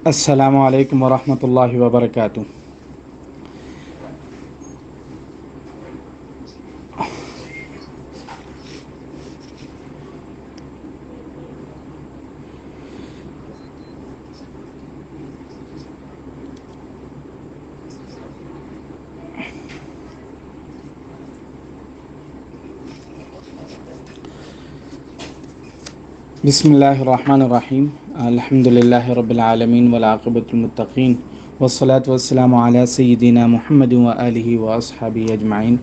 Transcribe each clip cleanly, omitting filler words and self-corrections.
السلام علیکم ورحمۃ اللہ وبرکاتہ۔ بسم اللہ الرحمن الرحیم۔ الحمد للہ رب العالمین والعاقبۃ المتقین والصلاة والسلام علی سیدنا محمد وآلہ واصحابہ اجمعین۔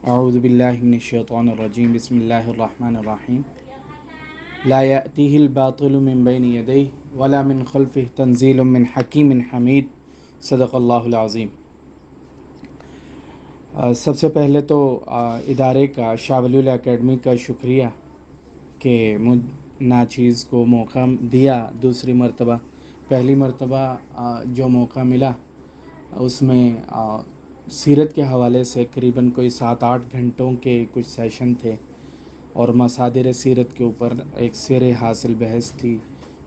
اعوذ باللہ من الشیطان الرجیم، بسم اللہ الرحمن الرحیم۔ لا یأتیہ الباطل من بین یدیہ ولا من خلفہ تنزیل من حکیم حمید۔ صدق اللہ العظیم۔ سب سے پہلے تو ادارے کا، شاہ ولی اللہ اکیڈمی کا شکریہ کہ ناچیز کو موقع دیا دوسری مرتبہ۔ پہلی مرتبہ جو موقع ملا اس میں سیرت کے حوالے سے قریباً کوئی 7-8 گھنٹوں کے کچھ سیشن تھے، اور مصادر سیرت کے اوپر ایک سیر حاصل بحث تھی،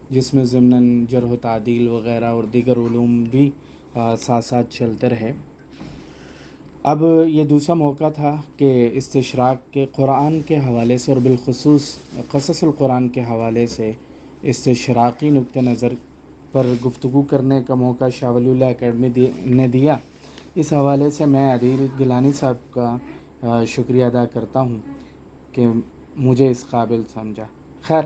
جس میں ضمناً جرح و تعدیل وغیرہ اور دیگر علوم بھی ساتھ ساتھ چلتے رہے۔ اب یہ دوسرا موقع تھا کہ استشراق کے قرآن کے حوالے سے اور بالخصوص قصص القرآن کے حوالے سے استشراقی نقطہ نظر پر گفتگو کرنے کا موقع شاہ ولی اللہ اکیڈمی نے دیا۔ اس حوالے سے میں عدیل گیلانی صاحب کا شکریہ ادا کرتا ہوں کہ مجھے اس قابل سمجھا۔ خیر،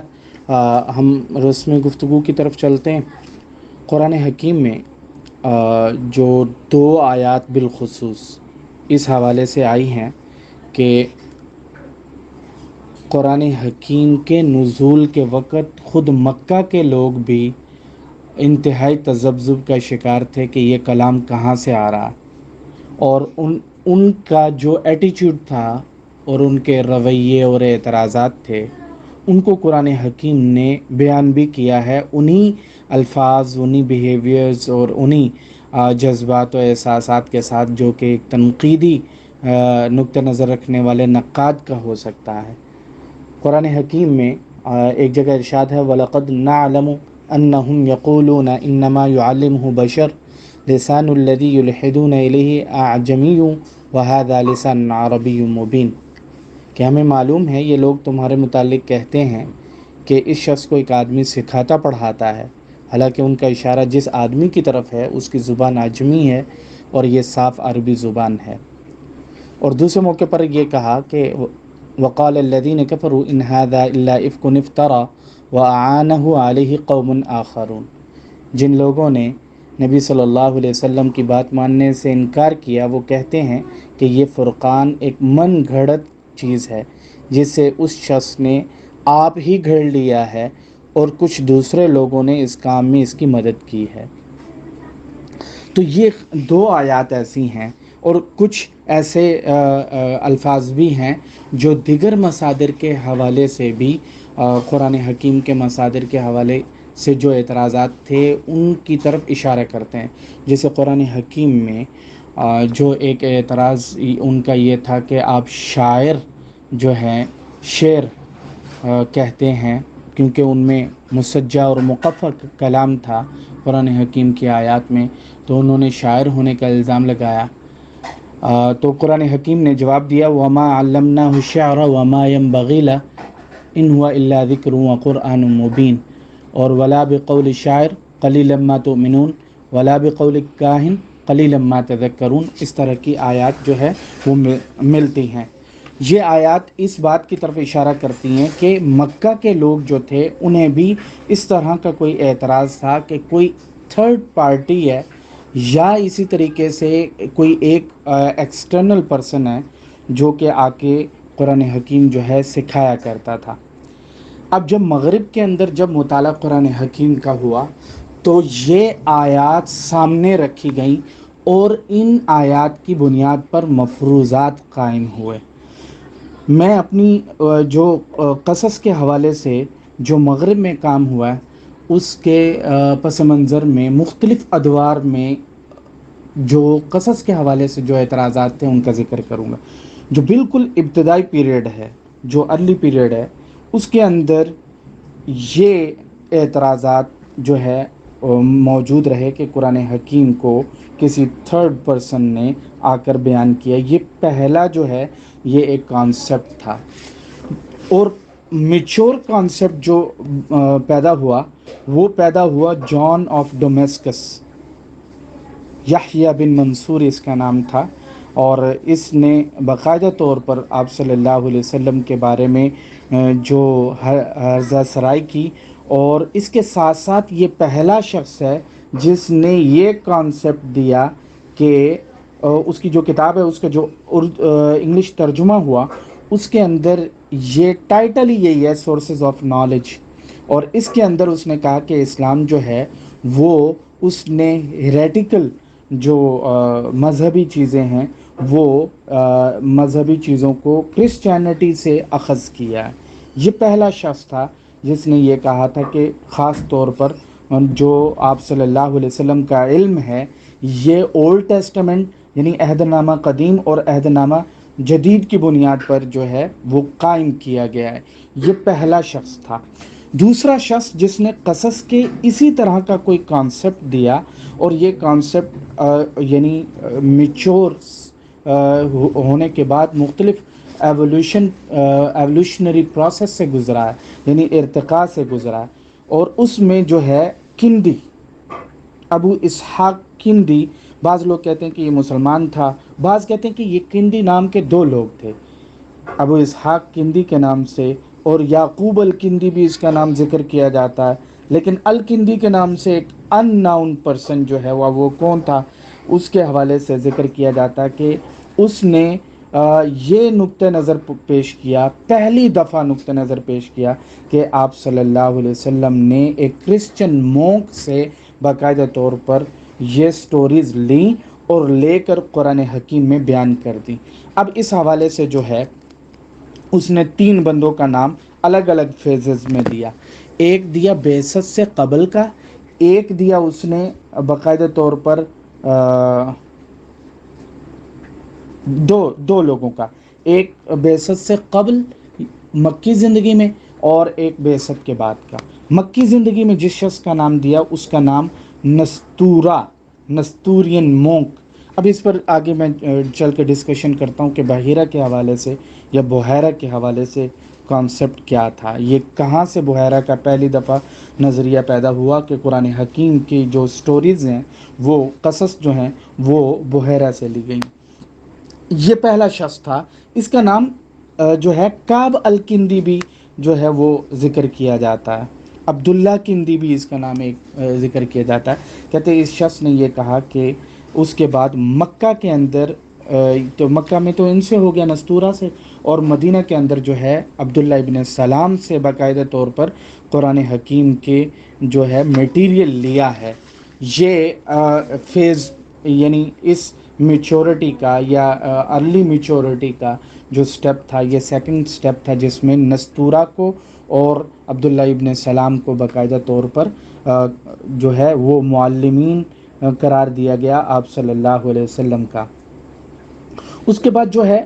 ہم رسم گفتگو کی طرف چلتے ہیں۔ قرآن حکیم میں جو 2 آیات بالخصوص اس حوالے سے آئی ہیں کہ قرآن حکیم کے نزول کے وقت خود مکہ کے لوگ بھی انتہائی تذبذب کا شکار تھے کہ یہ کلام کہاں سے آ رہا، اور ان کا جو ایٹیچیوڈ تھا اور ان کے رویے اور اعتراضات تھے، ان کو قرآن حکیم نے بیان بھی کیا ہے، انہی الفاظ، انہی بیہیویئرز اور انہی جذبات و احساسات کے ساتھ جو کہ ایک تنقیدی نقطہ نظر رکھنے والے نقاد کا ہو سکتا ہے۔ قرآن حکیم میں ایک جگہ ارشاد ہے وَلَقَدْ نَعْلَمُ أَنَّهُمْ يَقُولُونَ إِنَّمَا يُعَلِّمُهُ بَشَرٌ لِسَانُ الَّذِي يُلْحِدُونَ إِلَيْهِ أَعْجَمِيٌّ وَهَذَا لِسَانٌ عَرَبِيٌّ مُبِينٌ، کہ ہمیں معلوم ہے یہ لوگ تمہارے متعلق کہتے ہیں کہ اس شخص کو ایک آدمی سکھاتا پڑھاتا ہے، حالانکہ ان کا اشارہ جس آدمی کی طرف ہے اس کی زبان اعجمی ہے اور یہ صاف عربی زبان ہے۔ اور دوسرے موقع پر یہ کہا کہ وقال الذين كفروا ان هذا الا افك افترى واعانه عليه قوم آخرون، جن لوگوں نے نبی صلی اللہ علیہ وسلم کی بات ماننے سے انکار کیا، وہ کہتے ہیں کہ یہ فرقان ایک من گھڑت چیز ہے جسے اس شخص نے آپ ہی گھڑ لیا ہے، اور کچھ دوسرے لوگوں نے اس کام میں اس کی مدد کی ہے۔ تو یہ 2 آیات ایسی ہیں، اور کچھ ایسے الفاظ بھی ہیں جو دیگر مصادر کے حوالے سے بھی قرآن حکیم کے مصادر کے حوالے سے جو اعتراضات تھے ان کی طرف اشارہ کرتے ہیں۔ جیسے قرآن حکیم میں جو ایک اعتراض ان کا یہ تھا کہ آپ شاعر جو ہیں شعر کہتے ہیں، کیونکہ ان میں مسجع اور مقفع کلام تھا قرآن حکیم کی آیات میں، تو انہوں نے شاعر ہونے کا الزام لگایا۔ تو قرآن حکیم نے جواب دیا وَمَا عَلَّمْنَاهُ الشِّعْرَ وَمَا يَنبَغِي لَهُ إِنْ هُوَ إِلَّا ذِكْرٌ وَقُرْآنٌ مُبِينٌ، اور وَلَا بِقَوْلِ الشَّاعِرِ قَلِيلًا مَا تُؤْمِنُونَ وَلَا بِقَوْلِ الكَّاهِنِ قَلِيلًا مَا تَذَكَّرُونَ۔ اس طرح کی آیات جو ہے وہ ملتی ہیں۔ یہ آیات اس بات کی طرف اشارہ کرتی ہیں کہ مکہ کے لوگ جو تھے انہیں بھی اس طرح کا کوئی اعتراض تھا کہ کوئی تھرڈ پارٹی ہے یا اسی طریقے سے کوئی ایک ایکسٹرنل پرسن ہے جو کہ آ کے قرآن حکیم جو ہے سکھایا کرتا تھا۔ اب جب مغرب کے اندر جب مطالعہ قرآن حکیم کا ہوا تو یہ آیات سامنے رکھی گئیں، اور ان آیات کی بنیاد پر مفروضات قائم ہوئے۔ میں اپنی جو قصص کے حوالے سے جو مغرب میں کام ہوا ہے اس کے پس منظر میں مختلف ادوار میں جو قصص کے حوالے سے جو اعتراضات تھے ان کا ذکر کروں گا۔ جو بالکل ابتدائی پیریڈ ہے، جو ارلی پیریڈ ہے، اس کے اندر یہ اعتراضات جو ہے موجود رہے کہ قرآن حکیم کو کسی تھرڈ پرسن نے آ کر بیان کیا. یہ پہلا جو ہے یہ ایک کانسیپٹ تھا. اور میچور کانسیپٹ جو پیدا ہوا وہ پیدا ہوا جان آف ڈومیسکس. یحییٰ بن منصور اس کا نام تھا، اور اس نے باقاعدہ طور پر آپ صلی اللہ علیہ وسلم کے بارے میں جو عرضہ سرائی کی. اور اس کے ساتھ ساتھ یہ پہلا شخص ہے جس نے یہ کانسیپٹ دیا کہ اس کی جو کتاب ہے اس کا جو انگلش ترجمہ ہوا اس کے اندر یہ ٹائٹل ہی یہی ہے، سورسز آف نالج. اور اس کے اندر اس نے کہا کہ اسلام جو ہے وہ اس نے ہیریٹیکل جو مذہبی چیزیں ہیں وہ مذہبی چیزوں کو کرسچینٹی سے اخذ کیا ہے. یہ پہلا شخص تھا جس نے یہ کہا تھا کہ خاص طور پر جو آپ صلی اللہ علیہ وسلم کا علم ہے یہ اولڈ ٹیسٹمنٹ یعنی عہد نامہ قدیم اور عہد نامہ جدید کی بنیاد پر جو ہے وہ قائم کیا گیا ہے. یہ پہلا شخص تھا. دوسرا شخص جس نے قصص کے اسی طرح کا کوئی کانسیپٹ دیا، اور یہ کانسیپٹ یعنی میچور ہونے کے بعد مختلف ایولیوشنری پروسیس سے گزرا ہے، یعنی ارتقاء سے گزرا ہے. اور اس میں جو ہے کندی، ابو اسحاق کندی، بعض لوگ کہتے ہیں کہ یہ مسلمان تھا، بعض کہتے ہیں کہ یہ کندی نام کے دو لوگ تھے، ابو اسحاق کندی کے نام سے، اور یعقوب الکندی بھی اس کا نام ذکر کیا جاتا ہے. لیکن الکندی کے نام سے ایک ان ناؤن پرسن جو ہے وہ کون تھا اس کے حوالے سے ذکر کیا جاتا ہے کہ اس نے یہ نقطہ نظر پیش کیا، پہلی دفعہ نقطہ نظر پیش کیا کہ آپ صلی اللہ علیہ وسلم نے ایک کرسچن مونک سے باقاعدہ طور پر یہ سٹوریز لیں اور لے کر قرآن حکیم میں بیان کر دی. اب اس حوالے سے جو ہے اس نے 3 بندوں کا نام الگ الگ فیزز میں دیا. ایک دیا بعثت سے قبل کا، ایک دیا اس نے باقاعدہ طور پر دو لوگوں کا، ایک بعثت سے قبل مکی زندگی میں اور ایک بعثت کے بعد کا. مکی زندگی میں جس شخص کا نام دیا اس کا نام نستورین مونک. اب اس پر آگے میں چل کے ڈسکشن کرتا ہوں کہ بحیرہ کے حوالے سے یا بحیرہ کے حوالے سے کانسیپٹ کیا تھا، یہ کہاں سے بحیرہ کا پہلی دفعہ نظریہ پیدا ہوا کہ قرآن حکیم کی جو سٹوریز ہیں وہ قصص جو ہیں وہ بحیرہ سے لی گئیں. یہ پہلا شخص تھا. اس کا نام جو ہے کعب الکندی بھی جو ہے وہ ذکر کیا جاتا ہے. عبداللہ کندی بھی اس کا نام ایک ذکر کیا جاتا ہے. کہتے ہیں اس شخص نے یہ کہا کہ اس کے بعد مکہ کے اندر تو مکہ میں تو ان سے ہو گیا نستورہ سے، اور مدینہ کے اندر جو ہے عبداللہ ابن سلام سے باقاعدہ طور پر قرآن حکیم کے جو ہے میٹیریل لیا ہے. یہ فیز یعنی اس میچورٹی کا یا ارلی میچورٹی کا جو سٹیپ تھا یہ سیکنڈ سٹیپ تھا جس میں نستورہ کو اور عبداللہ ابن سلام کو باقاعدہ طور پر جو ہے وہ معلمین قرار دیا گیا آپ صلی اللہ علیہ وسلم کا. اس کے بعد جو ہے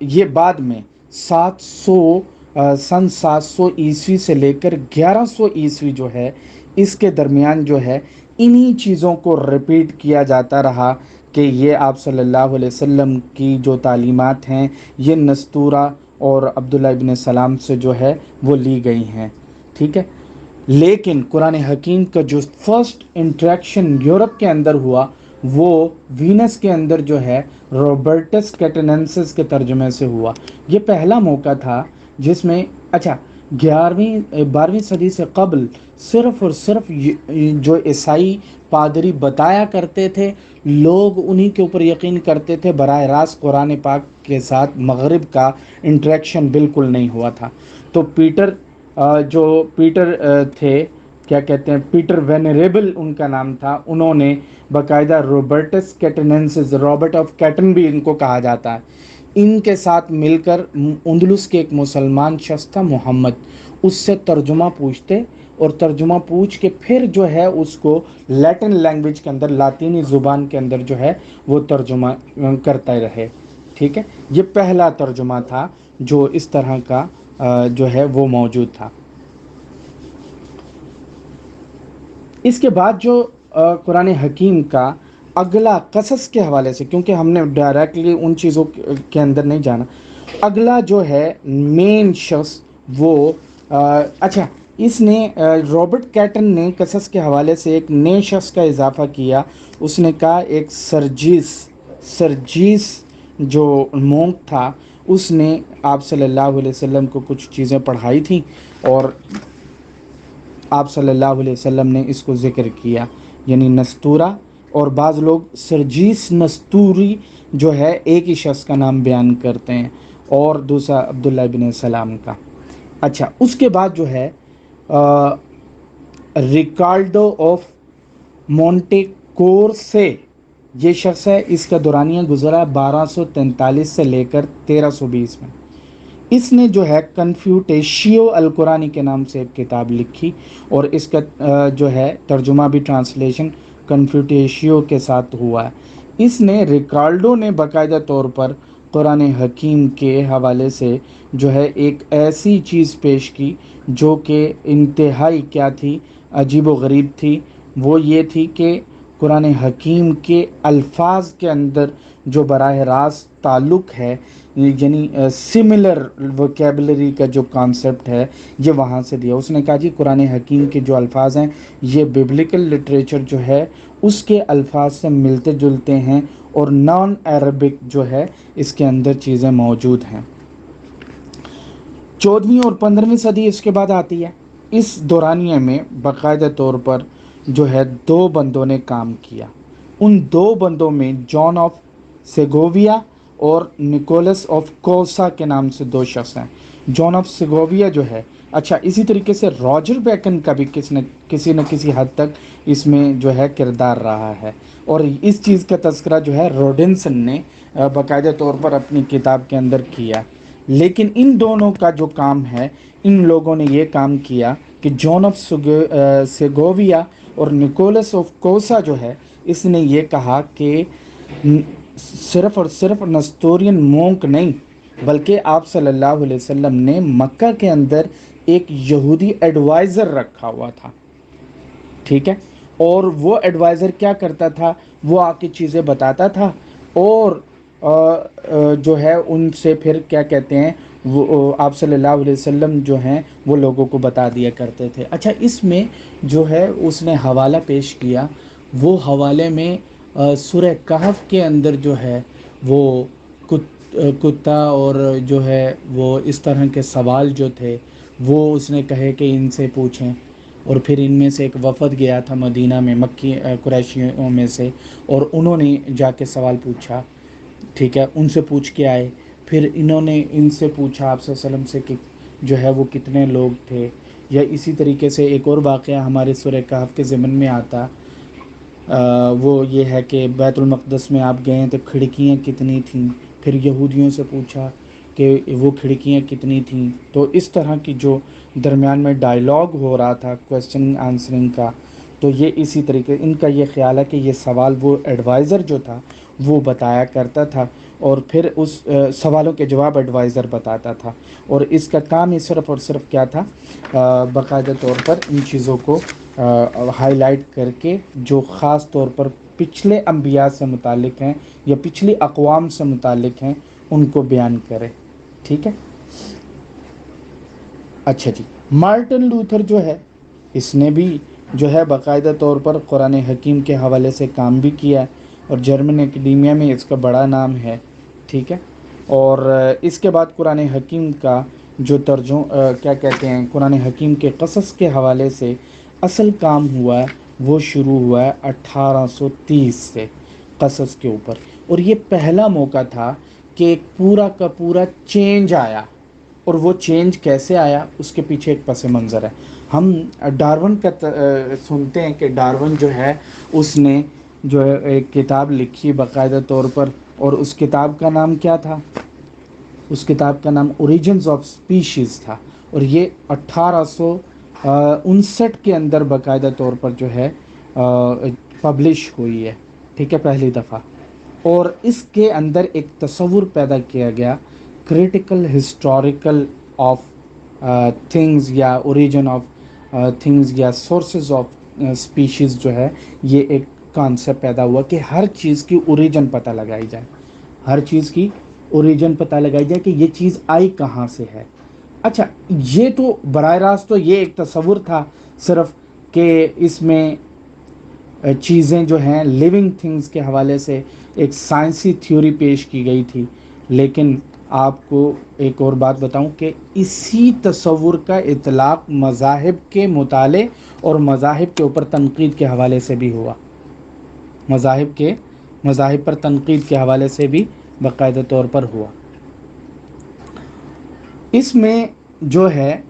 یہ بعد میں سن 700 عیسوی سے لے کر 1100 عیسوی جو ہے اس کے درمیان جو ہے انہی چیزوں کو ریپیٹ کیا جاتا رہا کہ یہ آپ صلی اللہ علیہ وسلم کی جو تعلیمات ہیں یہ نستورہ اور عبداللہ ابن سلام سے جو ہے وہ لی گئی ہیں. ٹھیک ہے. لیکن قرآن حکیم کا جو فرسٹ انٹریکشن یورپ کے اندر ہوا وہ وینس کے اندر جو ہے روبرٹس کیٹننسس کے ترجمے سے ہوا. یہ پہلا موقع تھا جس میں 12ویں صدی سے قبل صرف اور صرف جو عیسائی پادری بتایا کرتے تھے لوگ انہی کے اوپر یقین کرتے تھے، براہ راست قرآن پاک کے ساتھ مغرب کا انٹریکشن بالکل نہیں ہوا تھا. تو پیٹر تھے، کیا کہتے ہیں، پیٹر وینریبل ان کا نام تھا، انہوں نے باقاعدہ روبرٹس کیٹننسس، رابرٹ آف کیٹن بھی ان کو کہا جاتا ہے، ان کے ساتھ مل کر اندلس کے ایک مسلمان شخص تھا محمد، اس سے ترجمہ پوچھتے اور ترجمہ پوچھ کے پھر جو ہے اس کو لیٹن لینگویج کے اندر، لاطینی زبان کے اندر جو ہے وہ ترجمہ کرتے رہے. ٹھیک ہے. یہ پہلا ترجمہ تھا جو اس طرح کا جو ہے وہ موجود تھا. اس کے بعد جو قرآن حکیم کا اگلا قصص کے حوالے سے، کیونکہ ہم نے ڈائریکٹلی ان چیزوں کے اندر نہیں جانا، اگلا جو ہے مین شخص وہ اچھا، اس نے رابرٹ کیٹن نے قصص کے حوالے سے ایک نئے شخص کا اضافہ کیا. اس نے کہا ایک سرجیس جو مونک تھا، اس نے آپ صلی اللہ علیہ وسلم کو کچھ چیزیں پڑھائی تھیں، اور آپ صلی اللہ علیہ وسلم نے اس کو ذکر کیا، یعنی نستورہ. اور بعض لوگ سرجیس نستوری جو ہے ایک ہی شخص کا نام بیان کرتے ہیں، اور دوسرا عبداللہ ابن سلام کا. اچھا، اس کے بعد جو ہے ریکارڈو آف مونٹے کورسے، یہ شخص ہے، اس کا دورانیہ گزرا 1243 سے لے کر 1320 میں. اس نے جو ہے کنفیوٹیشیو القرآنی کے نام سے ایک کتاب لکھی، اور اس کا جو ہے ترجمہ بھی ٹرانسلیشن کنفیوٹیشیو کے ساتھ ہوا ہے. اس نے ریکارڈو نے باقاعدہ طور پر قرآن حکیم کے حوالے سے جو ہے ایک ایسی چیز پیش کی جو کہ انتہائی کیا تھی، عجیب و غریب تھی. وہ یہ تھی کہ قرآن حکیم کے الفاظ کے اندر جو براہ راست تعلق ہے، یعنی سملر ووکیبلری کا جو کانسیپٹ ہے، یہ وہاں سے دیا. اس نے کہا جی قرآن حکیم کے جو الفاظ ہیں یہ بیبلیکل لٹریچر جو ہے اس کے الفاظ سے ملتے جلتے ہیں، اور نان عربک جو ہے اس کے اندر چیزیں موجود ہیں. 14ویں اور 15ویں صدی اس کے بعد آتی ہے. اس دورانیے میں باقاعدہ طور پر جو ہے دو بندوں نے کام کیا. ان دو بندوں میں جان آف سیگوویا اور نکولس آف کوسا کے نام سے دو شخص ہیں. جان آف سیگوویا جو ہے، اچھا اسی طریقے سے راجر بیکن کا بھی کسی نہ کسی حد تک اس میں جو ہے کردار رہا ہے، اور اس چیز کا تذکرہ جو ہے روڈنسن نے باقاعدہ طور پر اپنی کتاب کے اندر کیا. لیکن ان دونوں کا جو کام ہے، ان لوگوں نے یہ کام کیا کہ جان آف سیگوویا اور نکولس آف کوسا جو ہے، اس نے یہ کہا کہ صرف اور صرف نستورین مونک نہیں، بلکہ آپ صلی اللہ علیہ وسلم نے مکہ کے اندر ایک یہودی ایڈوائزر رکھا ہوا تھا، ٹھیک ہے، اور وہ ایڈوائزر کیا کرتا تھا، وہ آ کے چیزیں بتاتا تھا، اور جو ہے ان سے پھر کیا کہتے ہیں، وہ آپ صلی اللہ علیہ وسلم جو ہیں وہ لوگوں کو بتا دیا کرتے تھے. اچھا، اس میں جو ہے اس نے حوالہ پیش کیا، وہ حوالے میں سورہ کہف کے اندر جو ہے وہ کتا اور جو ہے وہ اس طرح کے سوال جو تھے وہ اس نے کہے کہ ان سے پوچھیں. اور پھر ان میں سے ایک وفد گیا تھا مدینہ میں مکی قریشیوں میں سے، اور انہوں نے جا کے سوال پوچھا، ٹھیک ہے، ان سے پوچھ کے آئے. پھر انہوں نے ان سے پوچھا آپ صلی اللہ علیہ وسلم سے کہ جو ہے وہ کتنے لوگ تھے. یا اسی طریقے سے ایک اور واقعہ ہمارے سورہ کہف کے ضمن میں آتا، وہ یہ ہے کہ بیت المقدس میں آپ گئے تو کھڑکیاں کتنی تھیں. پھر یہودیوں سے پوچھا کہ وہ کھڑکیاں کتنی تھیں. تو اس طرح کی جو درمیان میں ڈائیلاگ ہو رہا تھا کویسچننگ آنسرنگ کا، تو یہ اسی طریقے ان کا یہ خیال ہے کہ یہ سوال وہ ایڈوائزر جو تھا وہ بتایا کرتا تھا، اور پھر اس سوالوں کے جواب ایڈوائزر بتاتا تھا. اور اس کا کام ہی صرف اور صرف کیا تھا، باقاعدہ طور پر ان چیزوں کو ہائی لائٹ کر کے جو خاص طور پر پچھلے انبیاء سے متعلق ہیں یا پچھلی اقوام سے متعلق ہیں ان کو بیان کرے، ٹھیک ہے. اچھا جی، مارٹن لوتھر جو ہے اس نے بھی جو ہے باقاعدہ طور پر قرآن حکیم کے حوالے سے کام بھی کیا، اور جرمن اکیڈیمیا میں اس کا بڑا نام ہے، ٹھیک ہے. اور اس کے بعد قرآن حکیم کا جو کیا کہتے ہیں، قرآن حکیم کے قصص کے حوالے سے اصل کام ہوا ہے وہ شروع ہوا ہے 1830 سے قصص کے اوپر. اور یہ پہلا موقع تھا کہ ایک پورا کا پورا چینج آیا، اور وہ چینج کیسے آیا اس کے پیچھے ایک پس منظر ہے. ہم ڈارون کا سنتے ہیں کہ ڈارون جو ہے اس نے جو ہے ایک کتاب لکھی باقاعدہ طور پر، اور اس کتاب کا نام کیا تھا، اس کتاب کا نام اوریجنز آف اسپیشیز تھا. اور یہ 1859 کے اندر باقاعدہ طور پر جو ہے پبلش ہوئی ہے، ٹھیک ہے، پہلی دفعہ. اور اس کے اندر ایک تصور پیدا کیا گیا کریٹیکل ہسٹوریکل آف تھنگز، یا اوریجن آف تھنگز، یا سورسز آف اسپیشیز جو ہے یہ ایک کانسیپٹ پیدا ہوا کہ ہر چیز کی اوریجن پتہ لگائی جائے، ہر چیز کی اوریجن پتہ لگائی جائے کہ یہ چیز آئی کہاں سے ہے۔ اچھا، یہ تو براہ راست تو یہ ایک تصور تھا صرف کہ اس میں چیزیں جو ہیں لیونگ تھنگز کے حوالے سے ایک سائنسی تھیوری پیش کی گئی تھی، لیکن آپ کو ایک اور بات بتاؤں کہ اسی تصور کا اطلاق مذاہب کے مطالعے اور مذاہب کے اوپر تنقید کے حوالے سے بھی ہوا، مذاہب پر تنقید کے حوالے سے بھی باقاعدہ طور پر ہوا۔ اس میں جو ہے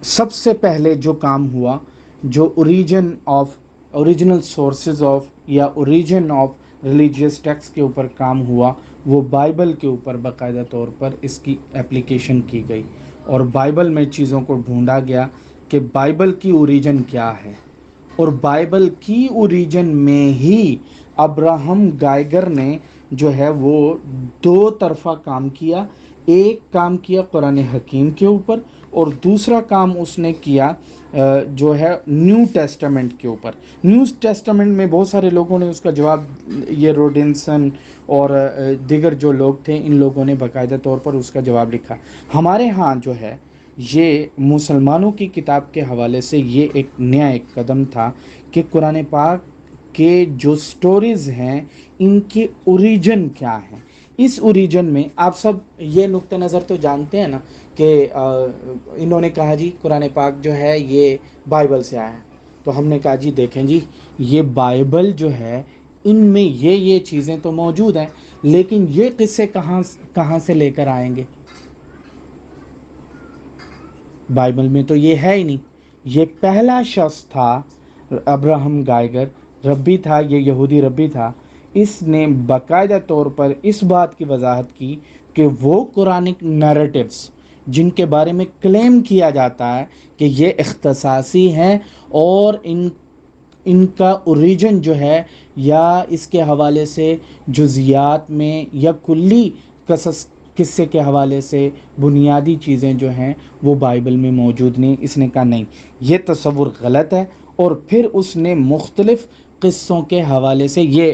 سب سے پہلے جو کام ہوا، جو اوریجنل سورسز آف یا اوریجن آف ریلیجیس ٹیکسٹ کے اوپر کام ہوا، وہ بائبل کے اوپر باقاعدہ طور پر اس کی اپلیکیشن کی گئی، اور بائبل میں چیزوں کو ڈھونڈا گیا کہ بائبل کی اوریجن کیا ہے، اور بائبل کی اوریجن میں ہی ابراہم گائیگر نے جو ہے وہ دو طرفہ کام کیا۔ ایک کام کیا قرآن حکیم کے اوپر، اور دوسرا کام اس نے کیا جو ہے نیو ٹیسٹامنٹ کے اوپر۔ نیو ٹیسٹامنٹ میں بہت سارے لوگوں نے اس کا جواب، یہ روڈنسن اور دیگر جو لوگ تھے، ان لوگوں نے باقاعدہ طور پر اس کا جواب لکھا۔ ہمارے ہاں جو ہے یہ مسلمانوں کی کتاب کے حوالے سے یہ ایک نیا ایک قدم تھا کہ قرآن پاک کے جو سٹوریز ہیں ان کے اوریجن کیا ہیں۔ اس اوریجن میں آپ سب یہ نقطہ نظر تو جانتے ہیں نا کہ انہوں نے کہا جی قرآن پاک جو ہے یہ بائبل سے آیا ہے، تو ہم نے کہا جی دیکھیں جی یہ بائبل جو ہے ان میں یہ چیزیں تو موجود ہیں، لیکن یہ قصے کہاں سے لے کر آئیں گے؟ بائبل میں تو یہ ہے ہی نہیں۔ یہ پہلا شخص تھا ابراہم گائیگر، ربی تھا، یہ یہودی ربی تھا، اس نے باقاعدہ طور پر اس بات کی وضاحت کی کہ وہ قرآنک نیریٹیوز جن کے بارے میں کلیم کیا جاتا ہے کہ یہ اختصاصی ہیں اور ان کا اوریجن جو ہے یا اس کے حوالے سے جزیات میں یا کلی قصے کے حوالے سے بنیادی چیزیں جو ہیں وہ بائبل میں موجود نہیں۔ اس نے کہا نہیں، یہ تصور غلط ہے، اور پھر اس نے مختلف قصوں کے حوالے سے یہ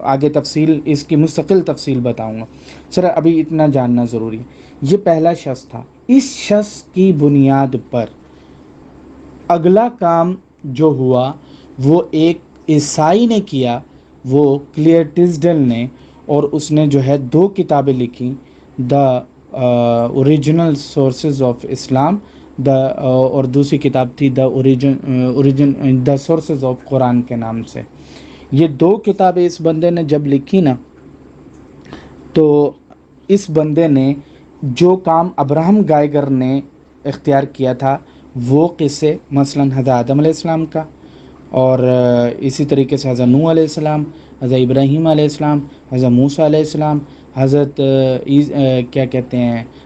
آگے تفصیل، اس کی مستقل تفصیل بتاؤں گا، سر ابھی اتنا جاننا ضروری ہے۔ یہ پہلا شخص تھا، اس شخص کی بنیاد پر اگلا کام جو ہوا وہ ایک عیسائی نے کیا، وہ کلیئر ٹزڈل نے، اور اس نے جو ہے دو کتابیں لکھی، دا اوریجنل سورسز آف اسلام، اور دوسری کتاب تھی دا سورسز آف قرآن کے نام سے۔ یہ دو کتابیں اس بندے نے جب لکھی نا، تو اس بندے نے جو کام ابراہم گائیگر نے اختیار کیا تھا وہ قصے، مثلا حضرت آدم علیہ السلام کا، اور اسی طریقے سے حضرت نوح علیہ السلام، حضرت ابراہیم علیہ السلام، حضرت موسیٰ علیہ السلام، حضرت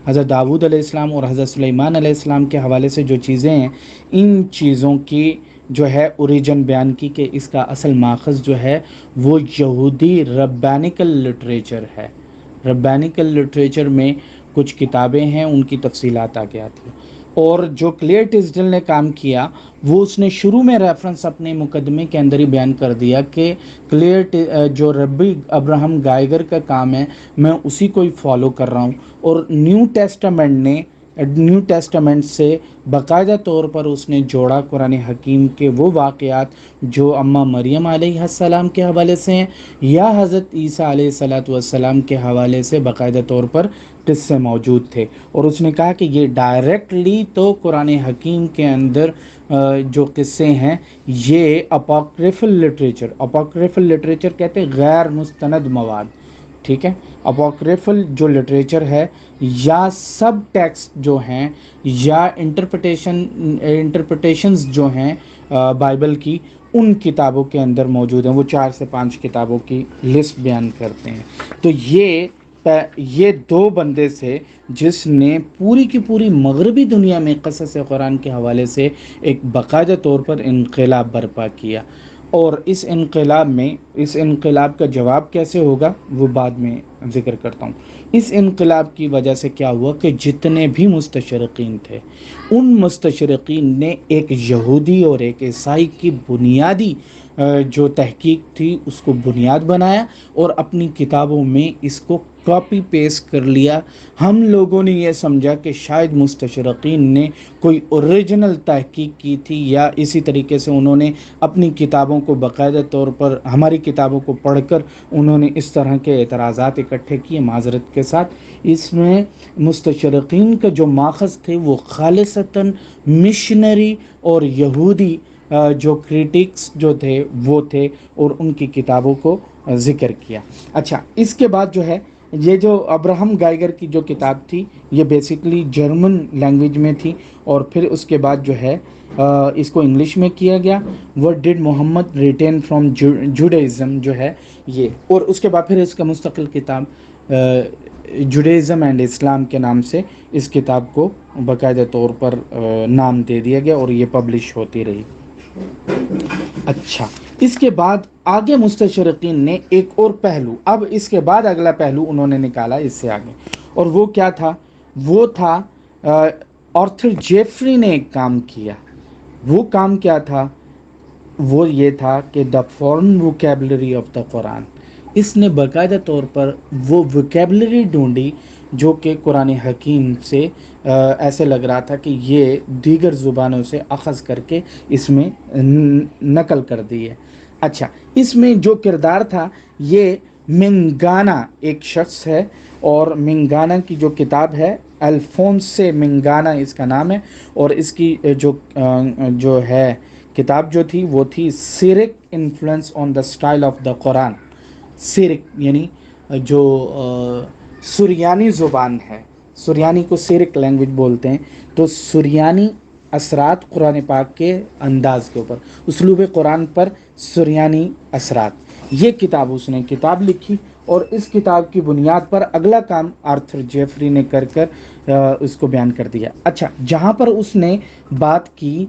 حضرت داؤد علیہ السلام اور حضرت سلیمان علیہ السلام کے حوالے سے جو چیزیں ہیں، ان چیزوں کی جو ہے اوریجن بیان کی کہ اس کا اصل ماخذ جو ہے وہ یہودی ربانیکل لٹریچر ہے۔ ربانیکل لٹریچر میں کچھ کتابیں ہیں، ان کی تفصیلات آگے آتی ہیں۔ اور جو کلیئر ٹزڈل نے کام کیا وہ اس نے شروع میں ریفرنس اپنے مقدمے کے اندر ہی بیان کر دیا کہ جو ربی ابراہم گائیگر کا کام ہے میں اسی کو ہی فالو کر رہا ہوں، اور نیو ٹیسٹامنٹ سے باقاعدہ طور پر اس نے جوڑا قرآن حکیم کے وہ واقعات جو اماں مریم علیہ السلام کے حوالے سے ہیں یا حضرت عیسیٰ علیہ السلام کے حوالے سے باقاعدہ طور پر قصے موجود تھے، اور اس نے کہا کہ یہ ڈائریکٹلی تو قرآن حکیم کے اندر جو قصے ہیں یہ اپوکریفل لٹریچر کہتے ہیں غیر مستند مواد، ٹھیک ہے۔ اپوکریفل جو لٹریچر ہے یا سب ٹیکسٹ جو ہیں یا انٹرپریٹیشنز جو ہیں بائبل کی، ان کتابوں کے اندر موجود ہیں۔ وہ 4 سے 5 کتابوں کی لسٹ بیان کرتے ہیں۔ تو یہ دو بندے سے جس نے پوری کی پوری مغربی دنیا میں قصص قرآن کے حوالے سے ایک باقاعدہ طور پر انقلاب برپا کیا، اور اس انقلاب کا جواب کیسے ہوگا وہ بعد میں ذکر کرتا ہوں۔ اس انقلاب کی وجہ سے کیا ہوا کہ جتنے بھی مستشرقین تھے، ان مستشرقین نے ایک یہودی اور ایک عیسائی کی بنیادی جو تحقیق تھی اس کو بنیاد بنایا اور اپنی کتابوں میں اس کو کاپی پیسٹ کر لیا۔ ہم لوگوں نے یہ سمجھا کہ شاید مستشرقین نے کوئی اوریجنل تحقیق کی تھی، یا اسی طریقے سے انہوں نے اپنی کتابوں کو باقاعدہ طور پر ہماری کتابوں کو پڑھ کر انہوں نے اس طرح کے اعتراضات اکٹھے کیے۔ معذرت کے ساتھ، اس میں مستشرقین کا جو ماخذ تھے وہ خالصتاً مشنری اور یہودی جو کریٹکس جو تھے وہ تھے، اور ان کی کتابوں کو ذکر کیا۔ اچھا، اس کے بعد جو ہے یہ جو ابراہم گائیگر کی جو کتاب تھی یہ بیسیکلی جرمن لینگویج میں تھی، اور پھر اس کے بعد جو ہے اس کو انگلش میں کیا گیا، what did Muhammad retain from Judaism جو ہے یہ، اور اس کے بعد پھر اس کا مستقل کتاب جوڈائزم اینڈ اسلام کے نام سے اس کتاب کو باقاعدہ طور پر نام دے دیا گیا، اور یہ پبلش ہوتی رہی۔ اچھا، اس کے بعد آگے مستشرقین نے ایک اور پہلو، اب اس کے بعد اگلا پہلو انہوں نے نکالا اس سے آگے، اور وہ کیا تھا؟ وہ تھا آرتھر جیفری نے ایک کام کیا۔ وہ کام کیا تھا؟ وہ یہ تھا کہ the foreign vocabulary of the قرآن، اس نے باقاعدہ طور پر وہ ووکیبلری ڈھونڈی جو کہ قرآن حکیم سے ایسے لگ رہا تھا کہ یہ دیگر زبانوں سے اخذ کر کے اس میں نقل کر دی ہے۔ اچھا، اس میں جو کردار تھا یہ منگانا ایک شخص ہے، اور منگانا کی جو کتاب ہے الفونسے منگانا اس کا نام ہے، اور اس کی جو ہے کتاب جو تھی وہ تھی Syriac influence on the style of the Quran. Syriac یعنی جو سریانی زبان ہے، سریانی کو سیرک لینگویج بولتے ہیں، تو سریانی اثرات قرآن پاک کے انداز کے اوپر، اسلوب قرآن پر سریانی اثرات، یہ کتاب اس نے کتاب لکھی، اور اس کتاب کی بنیاد پر اگلا کام آرتھر جیفری نے کر اس کو بیان کر دیا۔ اچھا، جہاں پر اس نے بات کی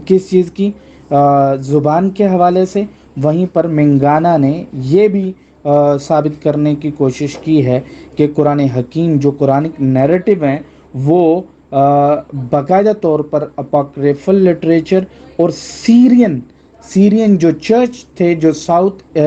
کس چیز کی؟ زبان کے حوالے سے، وہیں پر منگانا نے یہ بھی ثابت کرنے کی کوشش کی ہے کہ قرآن حکیم جو قرآنک نیریٹو ہیں وہ باقاعدہ طور پر اپوکریفل لٹریچر اور سیرین جو چرچ تھے جو ساؤتھ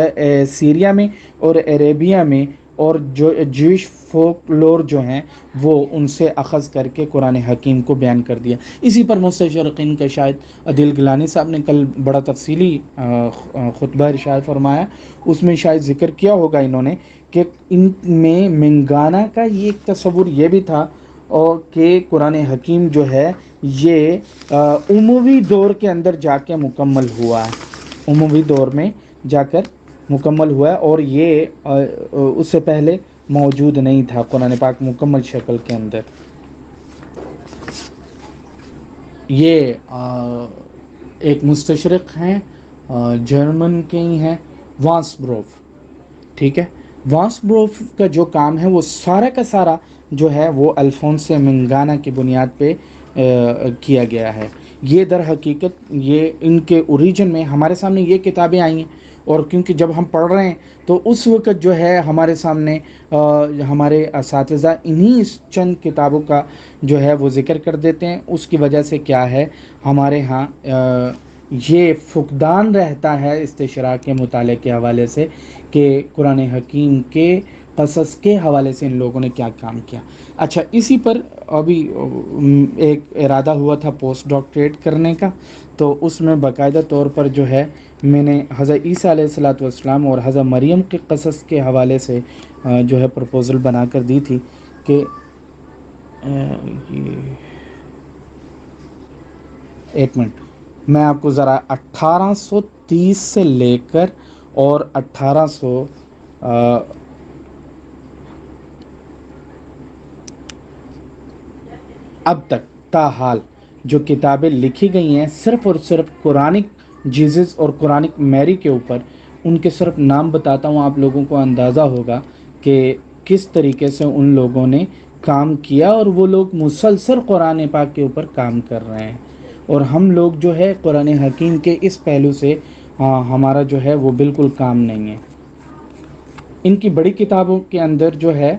سیریا میں اور عربیہ میں، اور جو جوش فوک لور جو ہیں وہ ان سے اخذ کر کے قرآن حکیم کو بیان کر دیا۔ اسی پر مستشرقین کا شاید عادل گیلانی صاحب نے کل بڑا تفصیلی خطبہ ارشاد فرمایا، اس میں شاید ذکر کیا ہوگا انہوں نے کہ ان میں منگانا کا یہ ایک تصور یہ بھی تھا اور کہ قرآن حکیم جو ہے یہ اموی دور کے اندر جا کے مکمل ہوا ہے، اموی دور میں جا کر مکمل ہوا ہے، اور یہ اس سے پہلے موجود نہیں تھا قرآن پاک مکمل شکل کے اندر۔ یہ ایک مستشرق ہیں، جرمن کے ہی ہیں، وانسبروف، ٹھیک ہے۔ وانسبروف کا جو کام ہے وہ سارا کا سارا جو ہے وہ الفونسے منگانا کی بنیاد پہ کیا گیا ہے۔ یہ در حقیقت یہ ان کے اوریجن میں ہمارے سامنے یہ کتابیں آئی ہیں، اور کیونکہ جب ہم پڑھ رہے ہیں تو اس وقت جو ہے ہمارے سامنے ہمارے اساتذہ انہی چند کتابوں کا جو ہے وہ ذکر کر دیتے ہیں، اس کی وجہ سے کیا ہے ہمارے ہاں یہ فقدان رہتا ہے استشراق کے مطالعے کے حوالے سے کہ قرآن حکیم کے قصص کے حوالے سے ان لوگوں نے کیا کام کیا۔ اچھا، اسی پر ابھی ایک ارادہ ہوا تھا پوسٹ ڈاکٹریٹ کرنے کا، تو اس میں باقاعدہ طور پر جو ہے میں نے حضرت عیسیٰ علیہ الصلوۃ والسلام اور حضرت مریم کے قصص کے حوالے سے جو ہے پروپوزل بنا کر دی تھی کہ ایک منٹ میں آپ کو ذرا 1830 سے لے کر اور 1800 اب تک تاحال جو کتابیں لکھی گئی ہیں صرف اور صرف قرآنک جیزس اور قرآنک میری کے اوپر، ان کے صرف نام بتاتا ہوں، آپ لوگوں کو اندازہ ہوگا کہ کس طریقے سے ان لوگوں نے کام کیا، اور وہ لوگ مسلسل قرآن پاک کے اوپر کام کر رہے ہیں، اور ہم لوگ جو ہے قرآن حکیم کے اس پہلو سے ہمارا جو ہے وہ بالکل کام نہیں ہے۔ ان کی بڑی کتابوں کے اندر جو ہے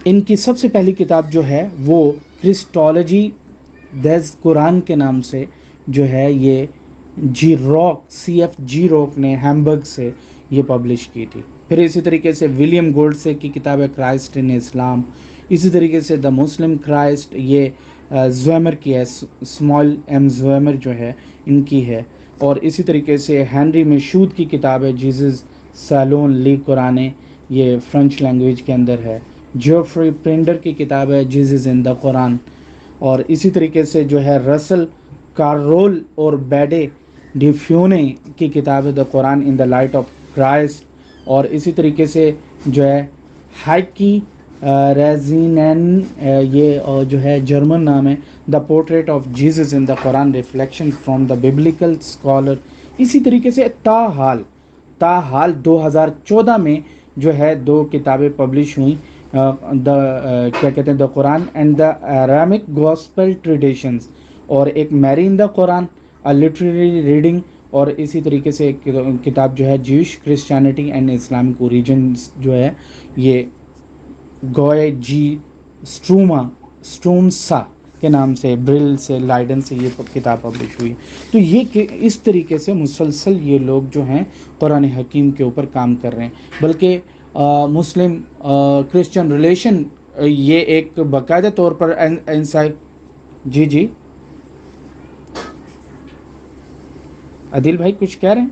ان کی سب سے پہلی کتاب جو ہے وہ کرسٹالوجی دیز قرآن کے نام سے جو ہے یہ Gerock C F Gerock نے ہیمبرگ سے یہ پبلش کی تھی. پھر اسی طریقے سے ولیم گولڈ سے کی کتاب ہے کرائسٹ ان اسلام. اسی طریقے سے دا مسلم کرائسٹ یہ زویمر کی ہے, اسمال ایم زویمر جو ہے ان کی ہے. اور اسی طریقے سے ہینری میشود کی کتاب ہے جیزس سیلون لی قرآن, یہ فرینچ لینگویج کے اندر ہے. جیوفری پرنڈر کی کتاب ہے جیزس ان دا قرآن. اور اسی طریقے سے جو ہے رسل کاررول اور بیڈے ڈیفیونے کی کتاب ہے the Quran in the light of Christ. اور اسی طریقے سے جو ہے ہائکی ریزینین, یہ جو ہے جرمن نام ہے, the portrait of Jesus in the Quran reflection from the biblical scholar. اسی طریقے سے تاحال 2014 میں جو ہے 2 کتابیں پبلش ہوئیں, کیا کہتے ہیں, دا Quran and the ارامک gospel traditions, اور ایک میری ان دا قرآن لٹریری ریڈنگ. اور اسی طریقے سے ایک کتاب جو ہے Jewish Christianity and Islamic origins جو ہے یہ گوئے جی اسٹرومسا کے نام سے برل سے لائڈن سے یہ کتاب پبلش ہوئی. تو یہ کہ اس طریقے سے مسلسل یہ لوگ جو ہیں قرآن حکیم کے اوپر کام کر رہے ہیں. بلکہ مسلم کرسچن ریلیشن یہ ایک باقاعدہ طور پر جی عادل بھائی کچھ کہہ رہے ہیں؟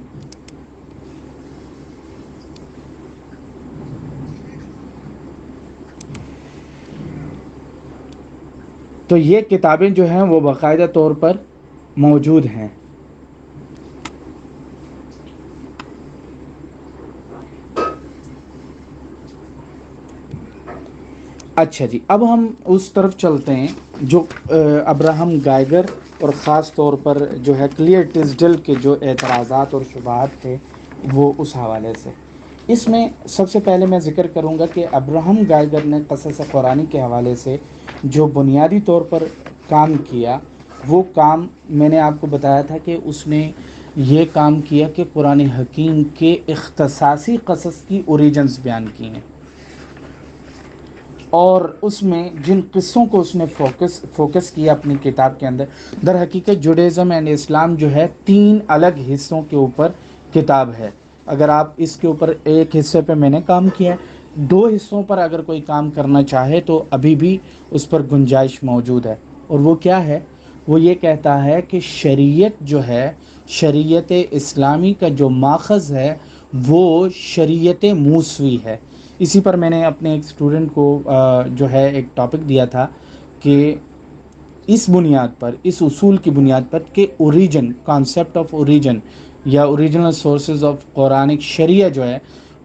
تو یہ کتابیں جو ہیں وہ باقاعدہ طور پر موجود ہیں. اچھا جی, اب ہم اس طرف چلتے ہیں جو ابراہم گائگر اور خاص طور پر جو ہے کلیئر ٹزڈل کے جو اعتراضات اور شبہات تھے وہ اس حوالے سے. اس میں سب سے پہلے میں ذکر کروں گا کہ ابراہم گائگر نے قصص قرآنی کے حوالے سے جو بنیادی طور پر کام کیا, وہ کام میں نے آپ کو بتایا تھا کہ اس نے یہ کام کیا کہ قرآن حکیم کے اختصاصی قصص کی اوریجنز بیان کی ہیں, اور اس میں جن قصوں کو اس نے فوکس کیا اپنی کتاب کے اندر, در حقیقت جوڈیزم اینڈ اسلام جو ہے 3 الگ حصوں کے اوپر کتاب ہے. اگر آپ اس کے اوپر ایک حصے پہ میں نے کام کیا ہے, 2 حصوں پر اگر کوئی کام کرنا چاہے تو ابھی بھی اس پر گنجائش موجود ہے. اور وہ کیا ہے؟ وہ یہ کہتا ہے کہ شریعت جو ہے, شریعت اسلامی کا جو ماخذ ہے وہ شریعت موسوی ہے. اسی پر میں نے اپنے ایک اسٹوڈنٹ کو جو ہے ایک ٹاپک دیا تھا کہ اس بنیاد پر, اس اصول کی بنیاد پر کہ اوریجن, کانسیپٹ آف اوریجن یا اوریجنل سورسز آف قرآنک شریعہ جو ہے,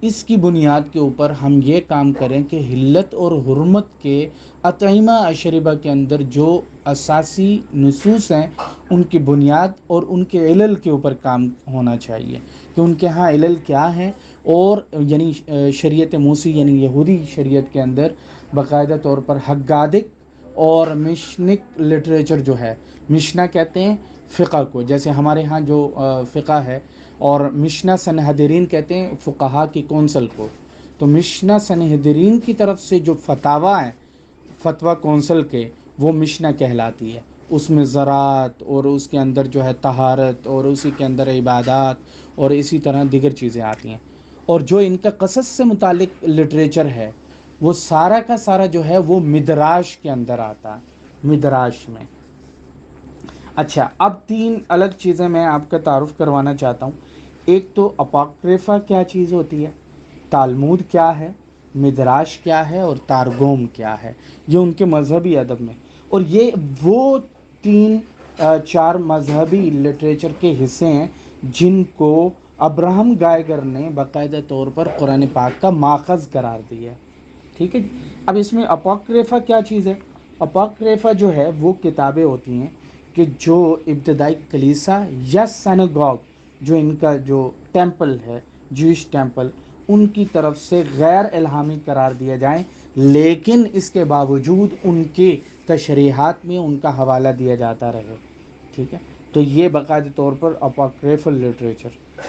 اس کی بنیاد کے اوپر ہم یہ کام کریں کہ حلت اور حرمت کے اطعمہ اشربہ کے اندر جو اساسی نصوص ہیں ان کی بنیاد اور ان کے علل کے اوپر کام ہونا چاہیے کہ ان کے ہاں علل کیا ہیں. اور یعنی شریعت موسی یعنی یہودی شریعت کے اندر باقاعدہ طور پر حگادک اور مشنک لٹریچر جو ہے, مشنا کہتے ہیں فقہ کو, جیسے ہمارے ہاں جو فقہ ہے, اور مشنا سنہدرین کہتے ہیں فقہا کی کونسل کو. تو مشنا سنہدرین کی طرف سے جو فتاویٰ ہیں, فتویٰ کونسل کے, وہ مشنا کہلاتی ہے. اس میں زراعت اور اس کے اندر جو ہے طہارت اور اسی کے اندر عبادات اور اسی طرح دیگر چیزیں آتی ہیں. اور جو ان کا قصص سے متعلق لٹریچر ہے وہ سارا کا سارا جو ہے وہ مدراش کے اندر آتا ہے, مدراش میں. اچھا, اب 3 الگ چیزیں میں آپ کا تعارف کروانا چاہتا ہوں. ایک تو اپاکریفا کیا چیز ہوتی ہے, تالمود کیا ہے, مدراش کیا ہے, اور تارگوم کیا ہے, یہ ان کے مذہبی ادب میں. اور یہ وہ 3-4 مذہبی لٹریچر کے حصے ہیں جن کو ابراہم گائگر نے باقاعدہ طور پر قرآن پاک کا ماخذ قرار دیا. ٹھیک ہے. اب اس میں اپاکریفا کیا چیز ہے؟ اپاکریفا جو ہے وہ کتابیں ہوتی ہیں کہ جو ابتدائی کلیسا یا سینگاگ جو ان کا جو ٹیمپل ہے، جوئش ٹیمپل، ان کی طرف سے غیر الہامی قرار دیا جائیں، لیکن اس کے باوجود ان کے تشریحات میں ان کا حوالہ دیا جاتا رہے. ٹھیک ہے، تو یہ باقاعدہ طور پر اپوکریفل لٹریچر.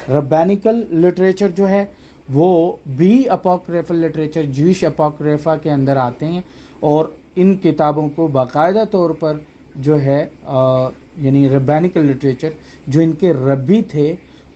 ربینیکل لٹریچر جو ہے وہ بھی اپوکریفل لٹریچر، جوش اپوکریفا کے اندر آتے ہیں، اور ان کتابوں کو باقاعدہ طور پر جو ہے یعنی ربینیکل لٹریچر، جو ان کے ربی تھے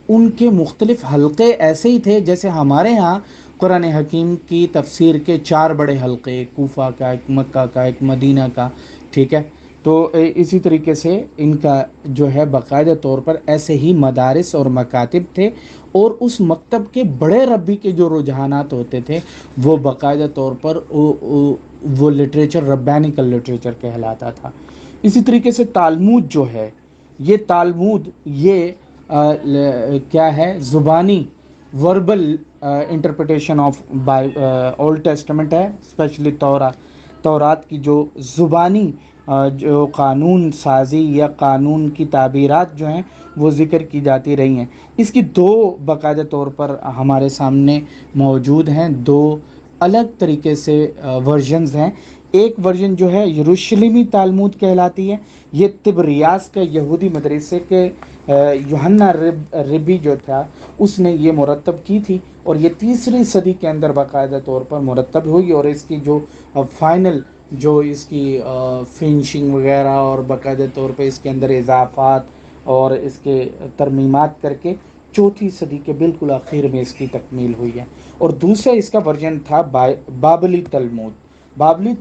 ان کے مختلف حلقے ایسے ہی تھے جیسے ہمارے ہاں قرآن حکیم کی تفسیر کے 4 بڑے حلقے، ایک کوفہ کا، ایک مکہ کا، ایک مدینہ کا. ٹھیک ہے، تو اسی طریقے سے ان کا جو ہے باقاعدہ طور پر ایسے ہی مدارس اور مکاتب تھے، اور اس مکتب کے بڑے ربی کے جو رجحانات ہوتے تھے وہ باقاعدہ طور پر وہ لٹریچر ربینیکل لٹریچر کہلاتا تھا. اسی طریقے سے تالمود جو ہے، یہ تالمود یہ کیا ہے، زبانی verbal interpretation of old testament ہے، اسپیشلی تورات کی جو زبانی جو قانون سازی یا قانون کی تعبیرات جو ہیں وہ ذکر کی جاتی رہی ہیں. اس کی 2 باقاعدہ طور پر ہمارے سامنے موجود ہیں، 2 الگ طریقے سے ورژنز ہیں. ایک ورژن جو ہے یروشلیمی تالمود کہلاتی ہے، یہ طبریاس کے یہودی مدرسے کے یوحنا ربی جو تھا اس نے یہ مرتب کی تھی، اور یہ 3 صدی کے اندر باقاعدہ طور پر مرتب ہوئی، اور اس کی جو فائنل جو اس کی فنشنگ وغیرہ اور باقاعدہ طور پہ اس کے اندر اضافات اور اس کے ترمیمات کر کے 4 صدی کے بالکل آخر میں اس کی تکمیل ہوئی ہے. اور دوسرا اس کا ورژن تھا بابلی تلمود. بابلی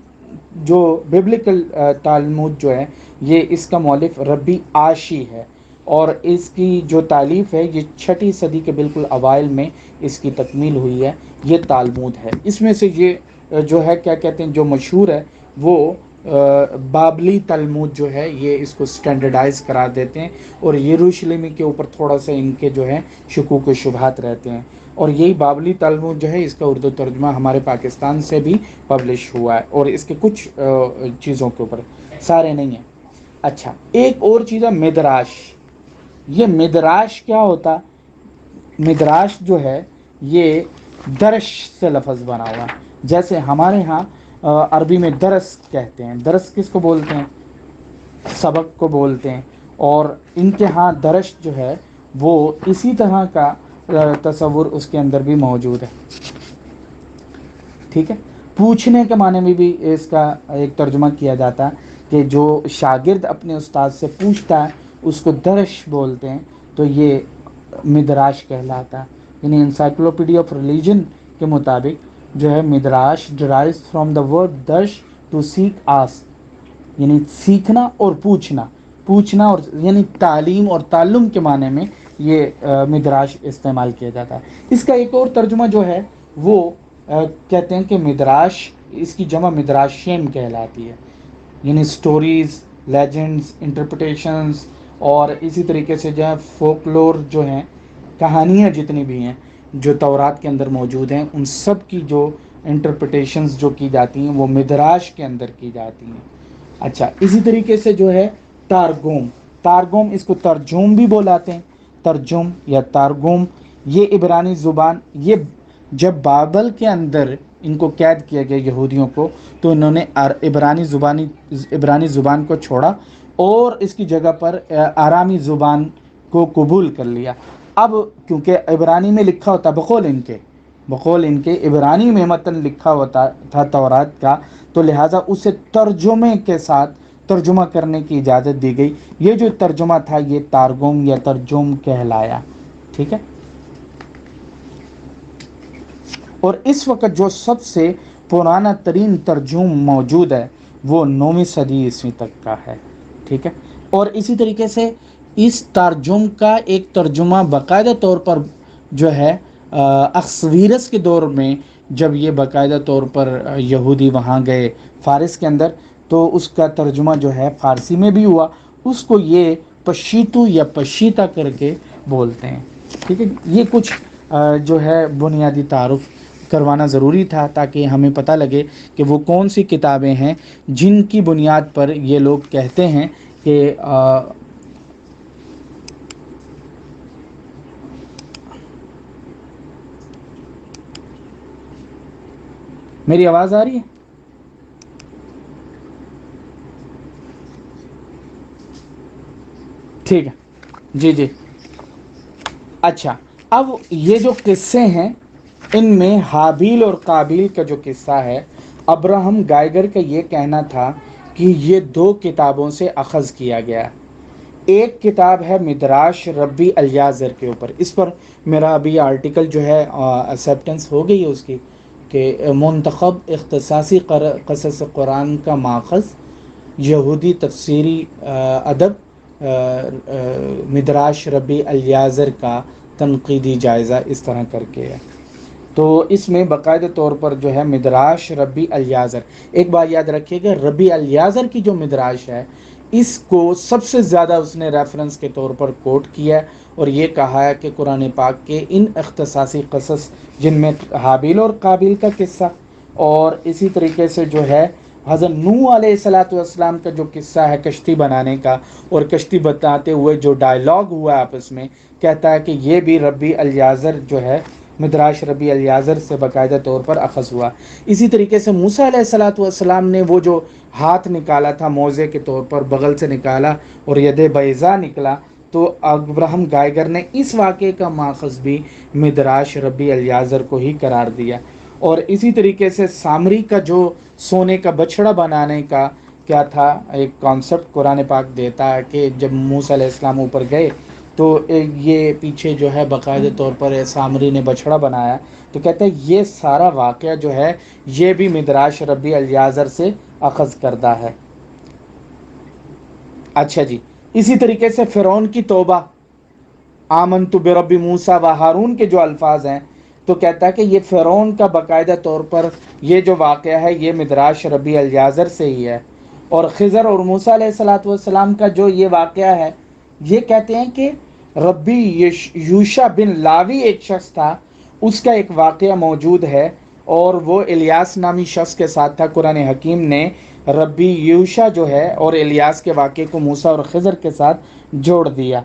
جو ببلیکل تالمود جو ہے یہ اس کا مؤلف ربی عاشی ہے، اور اس کی جو تالیف ہے یہ 6 صدی کے بالکل اوائل میں اس کی تکمیل ہوئی ہے. یہ تالمود ہے. اس میں سے یہ جو ہے کیا کہتے ہیں، جو مشہور ہے وہ بابلی تلمود جو ہے یہ اس کو سٹینڈرڈائز قرار دیتے ہیں، اور یروشلیمی کے اوپر تھوڑا سا ان کے جو ہے شکوک و شبہات رہتے ہیں. اور یہی بابلی تلمود جو ہے اس کا اردو ترجمہ ہمارے پاکستان سے بھی پبلش ہوا ہے، اور اس کے کچھ چیزوں کے اوپر، سارے نہیں ہیں. اچھا، ایک اور چیز ہے مدراش. یہ مدراش کیا ہوتا؟ مدراش جو ہے یہ درش سے لفظ بنا ہوا، جیسے ہمارے ہاں عربی میں درس کہتے ہیں. درس کس کو بولتے ہیں؟ سبق کو بولتے ہیں. اور ان کے ہاں درش جو ہے وہ اسی طرح کا تصور اس کے اندر بھی موجود ہے. ٹھیک ہے، پوچھنے کے معنی میں بھی اس کا ایک ترجمہ کیا جاتا ہے کہ جو شاگرد اپنے استاد سے پوچھتا ہے اس کو درش بولتے ہیں، تو یہ مدراش کہلاتا ہے. یعنی انسائکلوپیڈیا آف ریلیجن کے مطابق جو ہے Midrash derives from the word darash to seek ask, یعنی سیکھنا اور پوچھنا، پوچھنا اور یعنی تعلیم اور تعلم کے معنی میں یہ مدراش استعمال کیا جاتا ہے. اس کا ایک اور ترجمہ جو ہے وہ کہتے ہیں کہ مدراش، اس کی جمع مدراشین کہلاتی ہے، یعنی سٹوریز، لیجنڈز، انٹرپریٹیشنز، اور اسی طریقے سے جو ہے فولکلور جو ہیں، کہانیاں جتنی بھی ہیں جو تورات کے اندر موجود ہیں، ان سب کی جو انٹرپریٹیشنز جو کی جاتی ہیں وہ مدراش کے اندر کی جاتی ہیں. اچھا، اسی طریقے سے جو ہے تارگوم. تارگوم اس کو ترجم بھی بولاتے ہیں، ترجم یا تارگوم. یہ عبرانی زبان، یہ جب بابل کے اندر ان کو قید کیا گیا یہودیوں کو، تو انہوں نے عبرانی زبان کو چھوڑا اور اس کی جگہ پر آرامی زبان کو قبول کر لیا. اب کیونکہ عبرانی میں لکھا ہوتا بقول ان کے عبرانی میں متن لکھا ہوتا تھا تورات کا، تو لہٰذا اسے ترجمے کے ساتھ ترجمہ کرنے کی اجازت دی گئی. یہ جو ترجمہ تھا یہ تارگم یا ترجم کہلایا. ٹھیک ہے، اور اس وقت جو سب سے پرانا ترین ترجم موجود ہے وہ 9ویں صدی عیسوی تک کا ہے. ٹھیک ہے، اور اسی طریقے سے اس ترجم کا ایک ترجمہ باقاعدہ طور پر جو ہے اخشویرس کے دور میں، جب یہ باقاعدہ طور پر یہودی وہاں گئے فارس کے اندر، تو اس کا ترجمہ جو ہے فارسی میں بھی ہوا. اس کو یہ پشیتو یا پشیتا کر کے بولتے ہیں. ٹھیک ہے، یہ کچھ جو ہے بنیادی تعارف کروانا ضروری تھا تاکہ ہمیں پتہ لگے کہ وہ کون سی کتابیں ہیں جن کی بنیاد پر یہ لوگ کہتے ہیں کہ میری آواز آ رہی ہے؟ ٹھیک ہے، جی جی، اچھا، اب یہ جو قصے ہیں ان میں حابیل اور قابیل کا جو قصہ ہے، ابراہم گائیگر کا یہ کہنا تھا کہ یہ دو کتابوں سے اخذ کیا گیا۔ ایک کتاب ہے مدراش ربی الیازر کے اوپر، اس پر میرا ابھی آرٹیکل جو ہے ایکسیپٹنس ہو گئی ہے اس کی، کہ منتخب اختصاصی قصص قرآن کا ماخذ یہودی تفسیری ادب مدراش ربی الیازر کا تنقیدی جائزہ، اس طرح کر کے ہے۔ تو اس میں باقاعدہ طور پر جو ہے مدراش ربی الیازر، ایک بات یاد رکھیے کہ ربی الیازر کی جو مدراش ہے، اس کو سب سے زیادہ اس نے ریفرنس کے طور پر کوٹ کیا ہے، اور یہ کہا ہے کہ قرآن پاک کے ان اختصاصی قصص، جن میں حابیل اور قابیل کا قصہ، اور اسی طریقے سے جو ہے حضرت نوح علیہ الصلاۃ والسلام کا جو قصہ ہے کشتی بنانے کا، اور کشتی بتاتے ہوئے جو ڈائلاگ ہوا آپس میں، کہتا ہے کہ یہ بھی ربی الیازر جو ہے، مدراش ربی الیازر سے باقاعدہ طور پر اخذ ہوا۔ اسی طریقے سے موسیٰ علیہ الصلاۃ والسلام نے وہ جو ہاتھ نکالا تھا موزے کے طور پر، بغل سے نکالا اور ید بیضا نکلا، تو ابراہم گائیگر نے اس واقعے کا ماخذ بھی مدراش ربی الیازر کو ہی قرار دیا۔ اور اسی طریقے سے سامری کا جو سونے کا بچھڑا بنانے کا کیا تھا، ایک کانسیپٹ قرآن پاک دیتا ہے کہ جب موسیٰ علیہ السلام اوپر گئے تو یہ پیچھے جو ہے باقاعدہ طور پر سامری نے بچھڑا بنایا، تو کہتے ہیں یہ سارا واقعہ جو ہے یہ بھی مدراش ربی الیازر سے اخذ کردہ ہے۔ اچھا جی، اسی طریقے سے فرعون کی توبہ، آمنت برب موسیٰ و ہارون کے جو الفاظ ہیں، تو کہتا ہے کہ یہ فرعون کا باقاعدہ طور پر یہ جو واقعہ ہے یہ مدراش ربی الیازر سے ہی ہے۔ اور خضر اور موسیٰ علیہ الصلاۃ والسلام کا جو یہ واقعہ ہے، یہ کہتے ہیں کہ ربی یوشع بن لاوی ایک شخص تھا، اس کا ایک واقعہ موجود ہے، اور وہ الیاس نامی شخص کے ساتھ تھا۔ قرآن حکیم نے ربی یوشع جو ہے اور الیاس کے واقعے کو موسیٰ اور خضر کے ساتھ جوڑ دیا،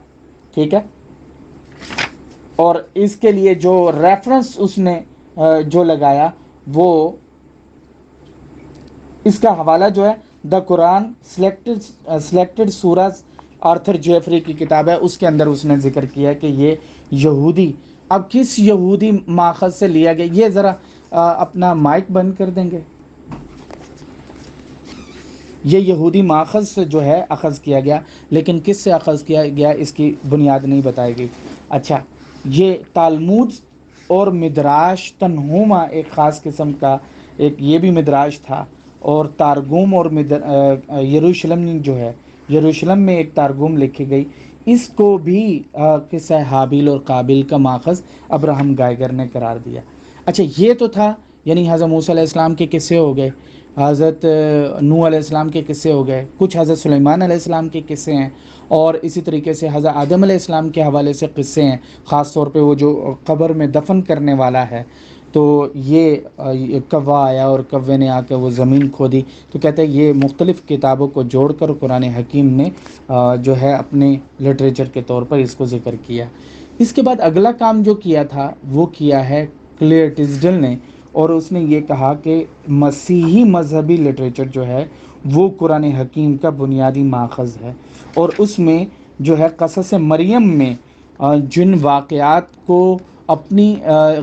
ٹھیک ہے۔ اور اس کے لیے جو ریفرنس اس نے جو لگایا، وہ اس کا حوالہ جو ہے the Quran selected سوراز، Arthur Jeffrey کی کتاب ہے، اس کے اندر اس نے ذکر کیا کہ یہ یہودی، اب کس یہودی ماخذ سے لیا گیا، یہ ذرا اپنا مائک بند کر دیں گے، یہ یہودی ماخذ سے جو ہے اخذ کیا گیا، لیکن کس سے اخذ کیا گیا اس کی بنیاد نہیں بتائی گئی۔ اچھا، یہ تالمود اور مدراش تنہوما ایک خاص قسم کا ایک یہ بھی مدراش تھا، اور تارگوم اور یروشلم جو ہے، یروشلم میں ایک تارگوم لکھی گئی، اس کو بھی قصہ حابیل اور قابیل کا ماخذ ابراہم گائیگر نے قرار دیا۔ اچھا، یہ تو تھا، یعنی حضرت موسیٰ علیہ السلام کے قصے ہو گئے، حضرت نوح علیہ السلام کے قصے ہو گئے، کچھ حضرت سلیمان علیہ السلام کے قصے ہیں، اور اسی طریقے سے حضرت آدم علیہ السلام کے حوالے سے قصے ہیں، خاص طور پہ وہ جو قبر میں دفن کرنے والا ہے، تو یہ کوا آیا اور کوے نے آ کے وہ زمین کھودی، تو کہتے ہیں یہ مختلف کتابوں کو جوڑ کر قرآن حکیم نے جو ہے اپنے لٹریچر کے طور پر اس کو ذکر کیا۔ اس کے بعد اگلا کام جو کیا تھا وہ کیا ہے کلیئر ٹزڈل نے، اور اس نے یہ کہا کہ مسیحی مذہبی لٹریچر جو ہے وہ قرآن حکیم کا بنیادی ماخذ ہے، اور اس میں جو ہے قصص مریم میں جن واقعات کو اپنی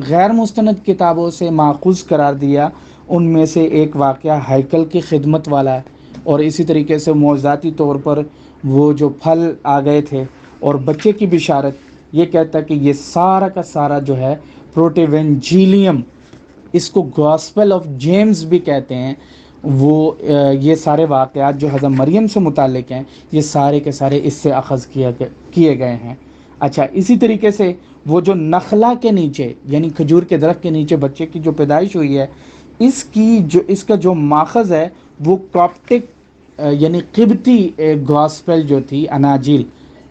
غیر مستند کتابوں سے ماخوذ قرار دیا، ان میں سے ایک واقعہ ہیکل کی خدمت والا ہے، اور اسی طریقے سے معجزاتی طور پر وہ جو پھل آ گئے تھے اور بچے کی بشارت، یہ کہتا ہے کہ یہ سارا کا سارا جو ہے پروٹیونجیلیم، اس کو گاسپل آف جیمز بھی کہتے ہیں، وہ یہ سارے واقعات جو حضرت مریم سے متعلق ہیں، یہ سارے کے سارے اس سے اخذ کیے گئے ہیں۔ اچھا، اسی طریقے سے وہ جو نخلا کے نیچے، یعنی کھجور کے درخت کے نیچے بچے کی جو پیدائش ہوئی ہے، اس کا جو ماخذ ہے وہ کاپٹک یعنی قبطی گاسپل جو تھی،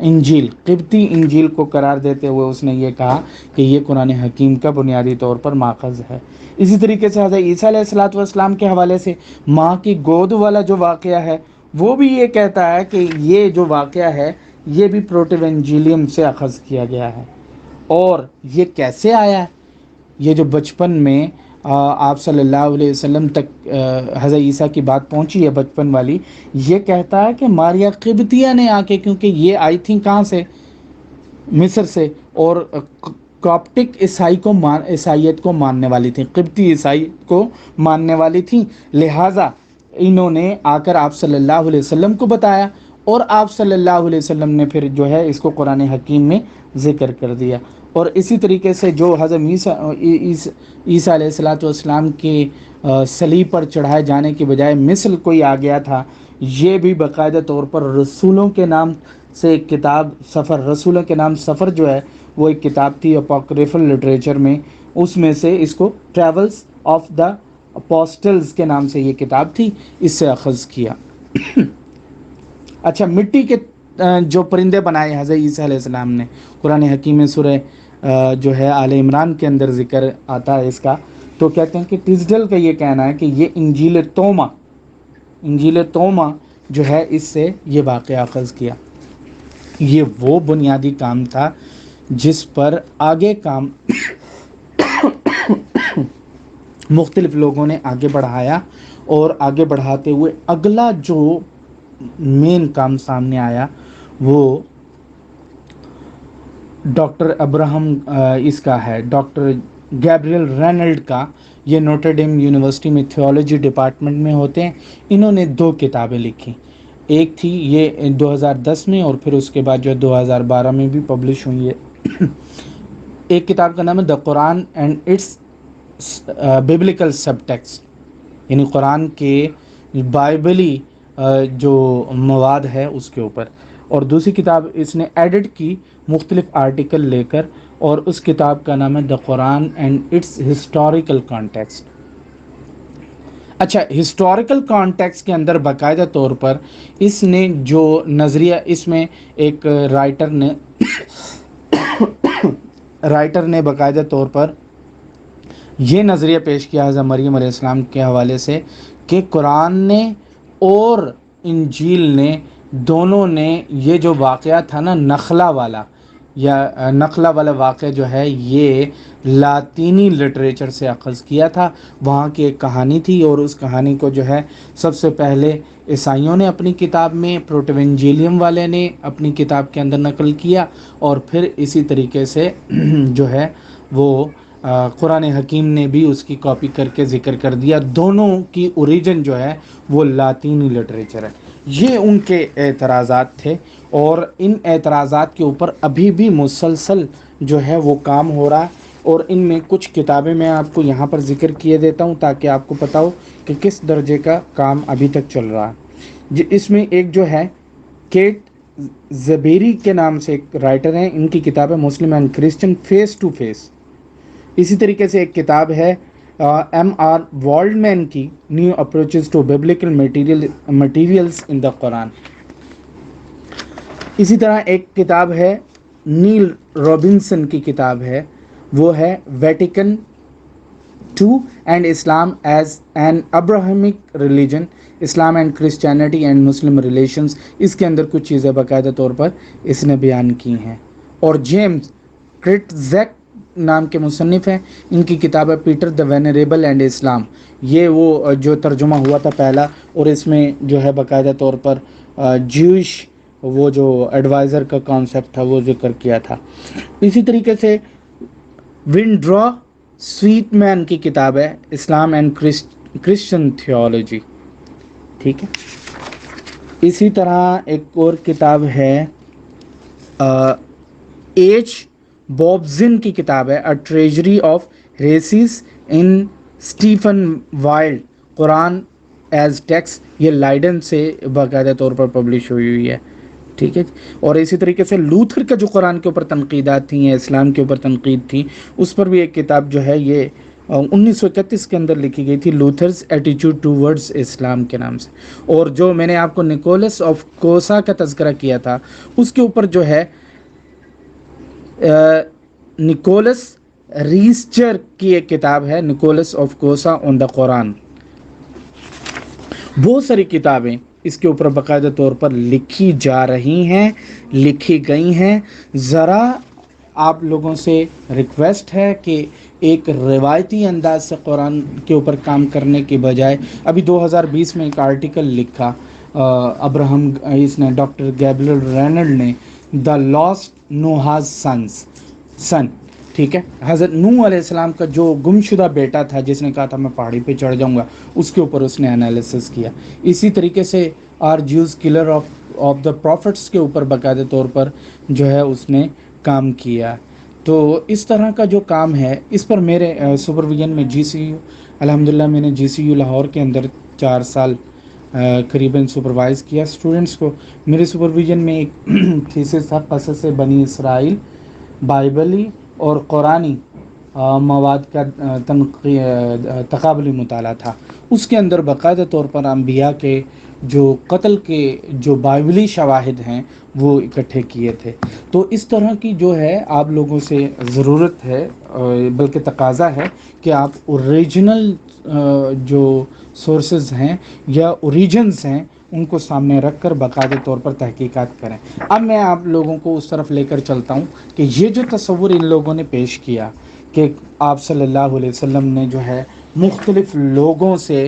انجیل، قبطی انجیل کو قرار دیتے ہوئے اس نے یہ کہا کہ یہ قرآن حکیم کا بنیادی طور پر ماخذ ہے۔ اسی طریقے سے حضرت عیسیٰ علیہ الصلاۃ والسلام کے حوالے سے ماں کی گود والا جو واقعہ ہے، وہ بھی یہ کہتا ہے کہ یہ جو واقعہ ہے یہ بھی پروٹیونجیلیم سے اخذ کیا گیا ہے۔ اور یہ کیسے آیا ہے؟ یہ جو بچپن میں آپ صلی اللہ علیہ وسلم تک حضرت عیسیٰ کی بات پہنچی ہے بچپن والی، یہ کہتا ہے کہ ماریہ قبطیہ نے آ کے، کیونکہ یہ آئی تھیں کہاں سے، مصر سے، اور کاپٹک عیسائیت کو ماننے والی تھیں، قبطی عیسائی کو ماننے والی تھیں، لہٰذا انہوں نے آ کر آپ صلی اللہ علیہ وسلم کو بتایا، اور آپ صلی اللہ علیہ وسلم نے پھر جو ہے اس کو قرآن حکیم میں ذکر کر دیا۔ اور اسی طریقے سے جو حضرت عیسیٰ علیہ والسلام کے صلیب پر چڑھائے جانے کے بجائے مثل کوئی آ گیا تھا، یہ بھی باقاعدہ طور پر رسولوں کے نام سے ایک کتاب سفر، رسولوں کے نام سفر جو ہے وہ ایک کتاب تھی اپوکریفل لٹریچر میں، اس میں سے اس کو ٹریولز آف دا اپوسٹلز کے نام سے یہ کتاب تھی، اس سے اخذ کیا۔ اچھا، مٹی کے جو پرندے بنائے حضرت عیسیٰ علیہ السلام نے، قرآن حکیم میں سورہ جو ہے آل عمران کے اندر ذکر آتا ہے اس کا، تو کہتے ہیں کہ ٹزڈل کا یہ کہنا ہے کہ یہ انجیل توما جو ہے اس سے یہ واقعہ اخذ کیا۔ یہ وہ بنیادی کام تھا جس پر آگے کام مختلف لوگوں نے آگے بڑھایا، اور آگے بڑھاتے ہوئے اگلا جو مین کام سامنے آیا وہ ڈاکٹر ابراہم اس کا ہے، ڈاکٹر گیبریل رینلڈ کا، یہ نوٹر ڈیم یونیورسٹی میں تھیولوجی ڈپارٹمنٹ میں ہوتے ہیں۔ انہوں نے 2 کتابیں لکھی، ایک تھی یہ 2010 میں، اور پھر اس کے بعد جو 2012 میں بھی پبلش ہوئی ہے۔ ایک کتاب کا نام ہے the Quran and its biblical subtext, یعنی قرآن کے بائبلی جو مواد ہے اس کے اوپر، اور دوسری کتاب اس نے ایڈٹ کی مختلف آرٹیکل لے کر، اور اس کتاب کا نام ہے the Quran and it's historical context. اچھا، ہسٹوریکل کانٹیکسٹ کے اندر باقاعدہ طور پر اس نے جو نظریہ، اس میں ایک رائٹر نے باقاعدہ طور پر یہ نظریہ پیش کیا حضرت مریم علیہ السلام کے حوالے سے کہ قرآن نے اور انجیل نے، دونوں نے یہ جو واقعہ تھا نا نخلا والا واقعہ جو ہے، یہ لاطینی لٹریچر سے اخذ کیا تھا۔ وہاں کی ایک کہانی تھی، اور اس کہانی کو جو ہے سب سے پہلے عیسائیوں نے اپنی کتاب میں، پروٹوینجیلیم والے نے اپنی کتاب کے اندر نقل کیا، اور پھر اسی طریقے سے جو ہے وہ قرآن حکیم نے بھی اس کی کاپی کر کے ذکر کر دیا۔ دونوں کی اوریجن جو ہے وہ لاطینی لٹریچر ہے۔ یہ ان کے اعتراضات تھے، اور ان اعتراضات کے اوپر ابھی بھی مسلسل جو ہے وہ کام ہو رہا ہے، اور ان میں کچھ کتابیں میں آپ کو یہاں پر ذکر کیے دیتا ہوں تاکہ آپ کو پتہ ہو کہ کس درجے کا کام ابھی تک چل رہا ہے۔ اس میں ایک جو ہے کیٹ زبیری کے نام سے ایک رائٹر ہیں، ان کی کتاب ہے مسلم and Christian face to face. اسی طریقے سے ایک کتاب ہے ایم آر والڈ مین کی new approaches to biblical materials in the Quran. اسی طرح ایک کتاب ہے نیل رابنسن کی کتاب ہے، وہ ہے Vatican two and Islam as an Abrahamic religion, Islam and Christianity and Muslim relations. اس کے اندر کچھ چیزیں باقاعدہ طور پر اس نے بیان کی ہیں۔ اور جیمز کرٹزیک نام کے مصنف ہیں، ان کی کتاب ہے پیٹر دا وینریبل اینڈ اسلام۔ یہ وہ جو ترجمہ ہوا تھا پہلا، اور اس میں جو ہے باقاعدہ طور پر جیوش وہ جو ایڈوائزر کا کانسیپٹ تھا وہ ذکر کیا تھا۔ اسی طریقے سے ونڈرا سویٹ مین کی کتاب ہے اسلام اینڈ کرسچن تھیولوجی، ٹھیک ہے۔ اسی طرح ایک اور کتاب ہے ایچ بابزن کی کتاب ہے a treasury of races in Stefan Wild Quran as text, یہ لائڈن سے باقاعدہ طور پر پبلش ہوئی ہے، ٹھیک ہے۔ اور اسی طریقے سے لوتھر کا جو قرآن کے اوپر تنقیدات تھیں یا اسلام کے اوپر تنقید تھی، اس پر بھی ایک کتاب جو ہے یہ 1931 کے اندر لکھی گئی تھی، لوتھرز ایٹیٹیوڈ ٹوورڈز اسلام کے نام سے۔ اور جو میں نے آپ کو نکولس آف کوسا کا تذکرہ کیا تھا، اس کے اوپر جو ہے نکولس ریسچر کی ایک کتاب ہے نکولس آف کوسا آن دا قرآن۔ بہت ساری کتابیں اس کے اوپر باقاعدہ طور پر لکھی جا رہی ہیں، لکھی گئی ہیں۔ ذرا آپ لوگوں سے ریکویسٹ ہے کہ ایک روایتی انداز سے قرآن کے اوپر کام کرنے کی بجائے، ابھی 2020 میں ایک آرٹیکل لکھا ابراہم، اس نے ڈاکٹر گیبریل رینلڈ نے، دا لاسٹ نو ہاز سن، ٹھیک ہے، حضرت نوح علیہ السلام کا جو گمشدہ بیٹا تھا جس نے کہا تھا میں پہاڑی پہ چڑھ جاؤں گا، اس کے اوپر اس نے انالیسس کیا. اسی طریقے سے Jews killer of the prophets کے اوپر باقاعدہ طور پر جو ہے اس نے کام کیا. تو اس طرح کا جو کام ہے اس پر میرے سپرویژن میں جی سی یو، الحمدللہ میں نے جی سی یو لاہور کے اندر 4 سال قریباً سپروائز کیا اسٹوڈنٹس کو. میرے سپرویژن میں ایک تھیسس تھا قصص بنی اسرائیل، بائبلی اور قرآنی مواد کا تقابلی مطالعہ تھا. اس کے اندر باقاعدہ طور پر انبیاء کے جو قتل کے جو بائبلی شواہد ہیں وہ اکٹھے کیے تھے. تو اس طرح کی جو ہے آپ لوگوں سے ضرورت ہے، بلکہ تقاضا ہے کہ آپ اوریجنل جو سورسز ہیں یا اوریجنز ہیں ان کو سامنے رکھ کر باقاعدہ طور پر تحقیقات کریں. اب میں آپ لوگوں کو اس طرف لے کر چلتا ہوں کہ یہ جو تصور ان لوگوں نے پیش کیا کہ آپ صلی اللہ علیہ وسلم نے جو ہے مختلف لوگوں سے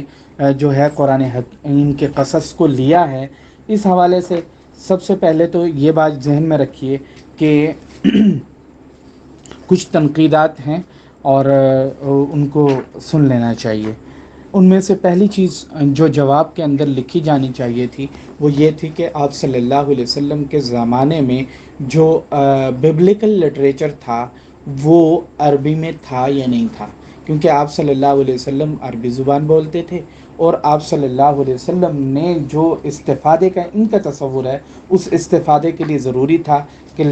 جو ہے قرآن حکیم کے قصص کو لیا ہے، اس حوالے سے سب سے پہلے تو یہ بات ذہن میں رکھیے کہ کچھ تنقیدات ہیں اور ان کو سن لینا چاہیے. ان میں سے پہلی چیز جو جواب کے اندر لکھی جانی چاہیے تھی وہ یہ تھی کہ آپ صلی اللہ علیہ وسلم کے زمانے میں جو ببلیکل لٹریچر تھا وہ عربی میں تھا یا نہیں تھا، کیونکہ آپ صلی اللہ علیہ وسلم عربی زبان بولتے تھے، اور آپ صلی اللہ علیہ وسلم نے جو استفادے کا ان کا تصور ہے اس استفادے کے لیے ضروری تھا کہ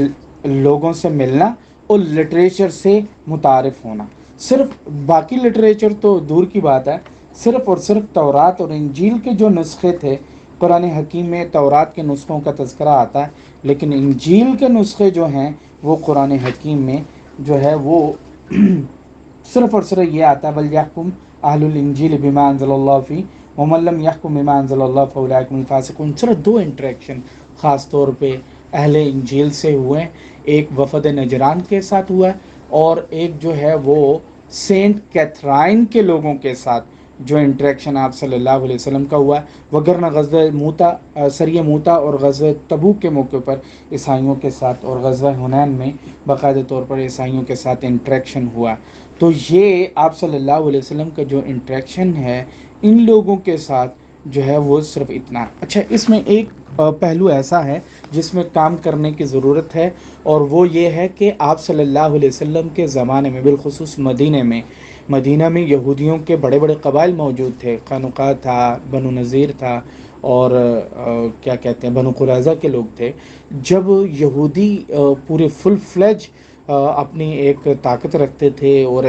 لوگوں سے ملنا اور لٹریچر سے متعارف ہونا. صرف باقی لٹریچر تو دور کی بات ہے، صرف اور صرف تورات اور انجیل کے جو نسخے تھے، قرآن حکیم میں تورات کے نسخوں کا تذکرہ آتا ہے لیکن انجیل کے نسخے جو ہیں وہ قرآن حکیم میں جو ہے وہ صرف اور صرف یہ آتا ہے بل یحکم اہل الانجیل بما انزل اللہ فی ومن لم یحکم بما انزل اللہ فاولئک هم الفاسقون. صرف 2 انٹریکشن خاص طور پہ اہل انجیل سے ہوئے، ایک وفد نجران کے ساتھ ہوا ہے اور ایک جو ہے وہ سینٹ کیتھرائن کے لوگوں کے ساتھ جو انٹریکشن آپ صلی اللہ علیہ وسلم کا ہوا ہے. وگرنہ غزوہ موتا، سریہ موتا اور غزوہ تبوک کے موقع پر عیسائیوں کے ساتھ اور غزوہ حنین میں باقاعدہ طور پر عیسائیوں کے ساتھ انٹریکشن ہوا. تو یہ آپ صلی اللہ علیہ وسلم کا جو انٹریکشن ہے ان لوگوں کے ساتھ جو ہے وہ صرف اتنا. اچھا، اس میں ایک پہلو ایسا ہے جس میں کام کرنے کی ضرورت ہے، اور وہ یہ ہے کہ آپ صلی اللہ علیہ وسلم کے زمانے میں بالخصوص مدینہ میں یہودیوں کے بڑے بڑے قبائل موجود تھے. قینقاع تھا، بنو نذیر تھا، اور کیا کہتے ہیں بنو قریظہ کے لوگ تھے. جب یہودی پورے فل فلیج اپنی ایک طاقت رکھتے تھے اور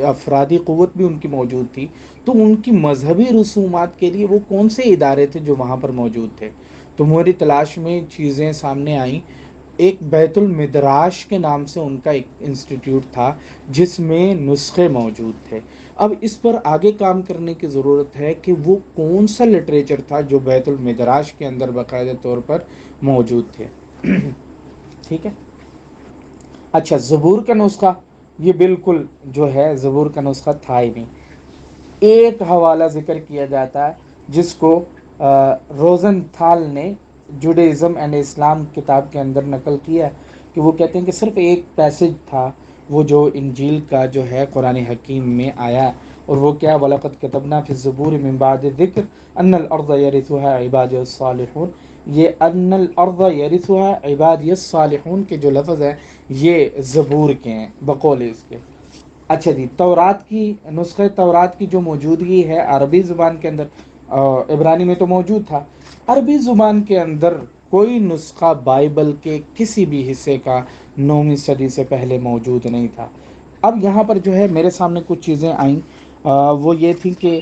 افرادی قوت بھی ان کی موجود تھی، تو ان کی مذہبی رسومات کے لیے وہ کون سے ادارے تھے جو وہاں پر موجود تھے؟ تو میری تلاش میں چیزیں سامنے آئیں. ایک بیت المدراش کے نام سے ان کا ایک انسٹیٹیوٹ تھا جس میں نسخے موجود تھے. اب اس پر آگے کام کرنے کی ضرورت ہے کہ وہ کون سا لٹریچر تھا جو بیت المدراش کے اندر باقاعدہ طور پر موجود تھے. ٹھیک ہے. اچھا، زبور کا نسخہ، یہ بالکل جو ہے زبور کا نسخہ تھا ہی نہیں. ایک حوالہ ذکر کیا جاتا ہے جس کو روزن تھال نے جوڈیزم اینڈ اسلام کتاب کے اندر نقل کیا، کہ وہ کہتے ہیں کہ صرف ایک پیسج تھا وہ جو انجیل کا جو ہے قرآن حکیم میں آیا، اور وہ کیا، وَلَقَدْ كَتَبْنَا فِي الزُّبُورِ مِن بَعْدِ الذِّكْرِ أَنَّ الْأَرْضَ يَرِثُهَا عِبَادِيَ الصَّالِحُونَ. یہ ان الارض یرثها عبادی الصالحون کے جو لفظ ہے یہ زبور کے ہیں بقول اس کے. اچھا جی، تورات کی نسخہ تورات کی جو موجودگی ہے عربی زبان کے اندر، عبرانی میں تو موجود تھا، عربی زبان کے اندر کوئی نسخہ بائبل کے کسی بھی حصے کا 9ویں صدی سے پہلے موجود نہیں تھا. اب یہاں پر جو ہے میرے سامنے کچھ چیزیں آئیں، وہ یہ تھی کہ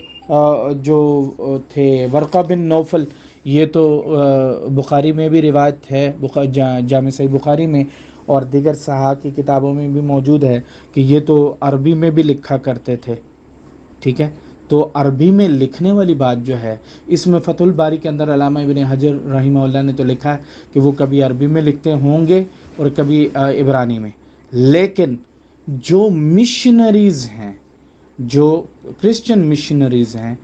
جو تھے ورقہ بن نوفل، یہ تو بخاری میں بھی روایت ہے، جامع صحیح بخاری میں اور دیگر صحاح کی کتابوں میں بھی موجود ہے کہ یہ تو عربی میں بھی لکھا کرتے تھے. ٹھیک ہے. تو عربی میں لکھنے والی بات جو ہے، اس میں فتح الباری کے اندر علامہ ابن حجر رحمہ اللہ نے تو لکھا ہے کہ وہ کبھی عربی میں لکھتے ہوں گے اور کبھی عبرانی میں، لیکن جو مشنریز ہیں، جو کرسچن مشنریز ہیں،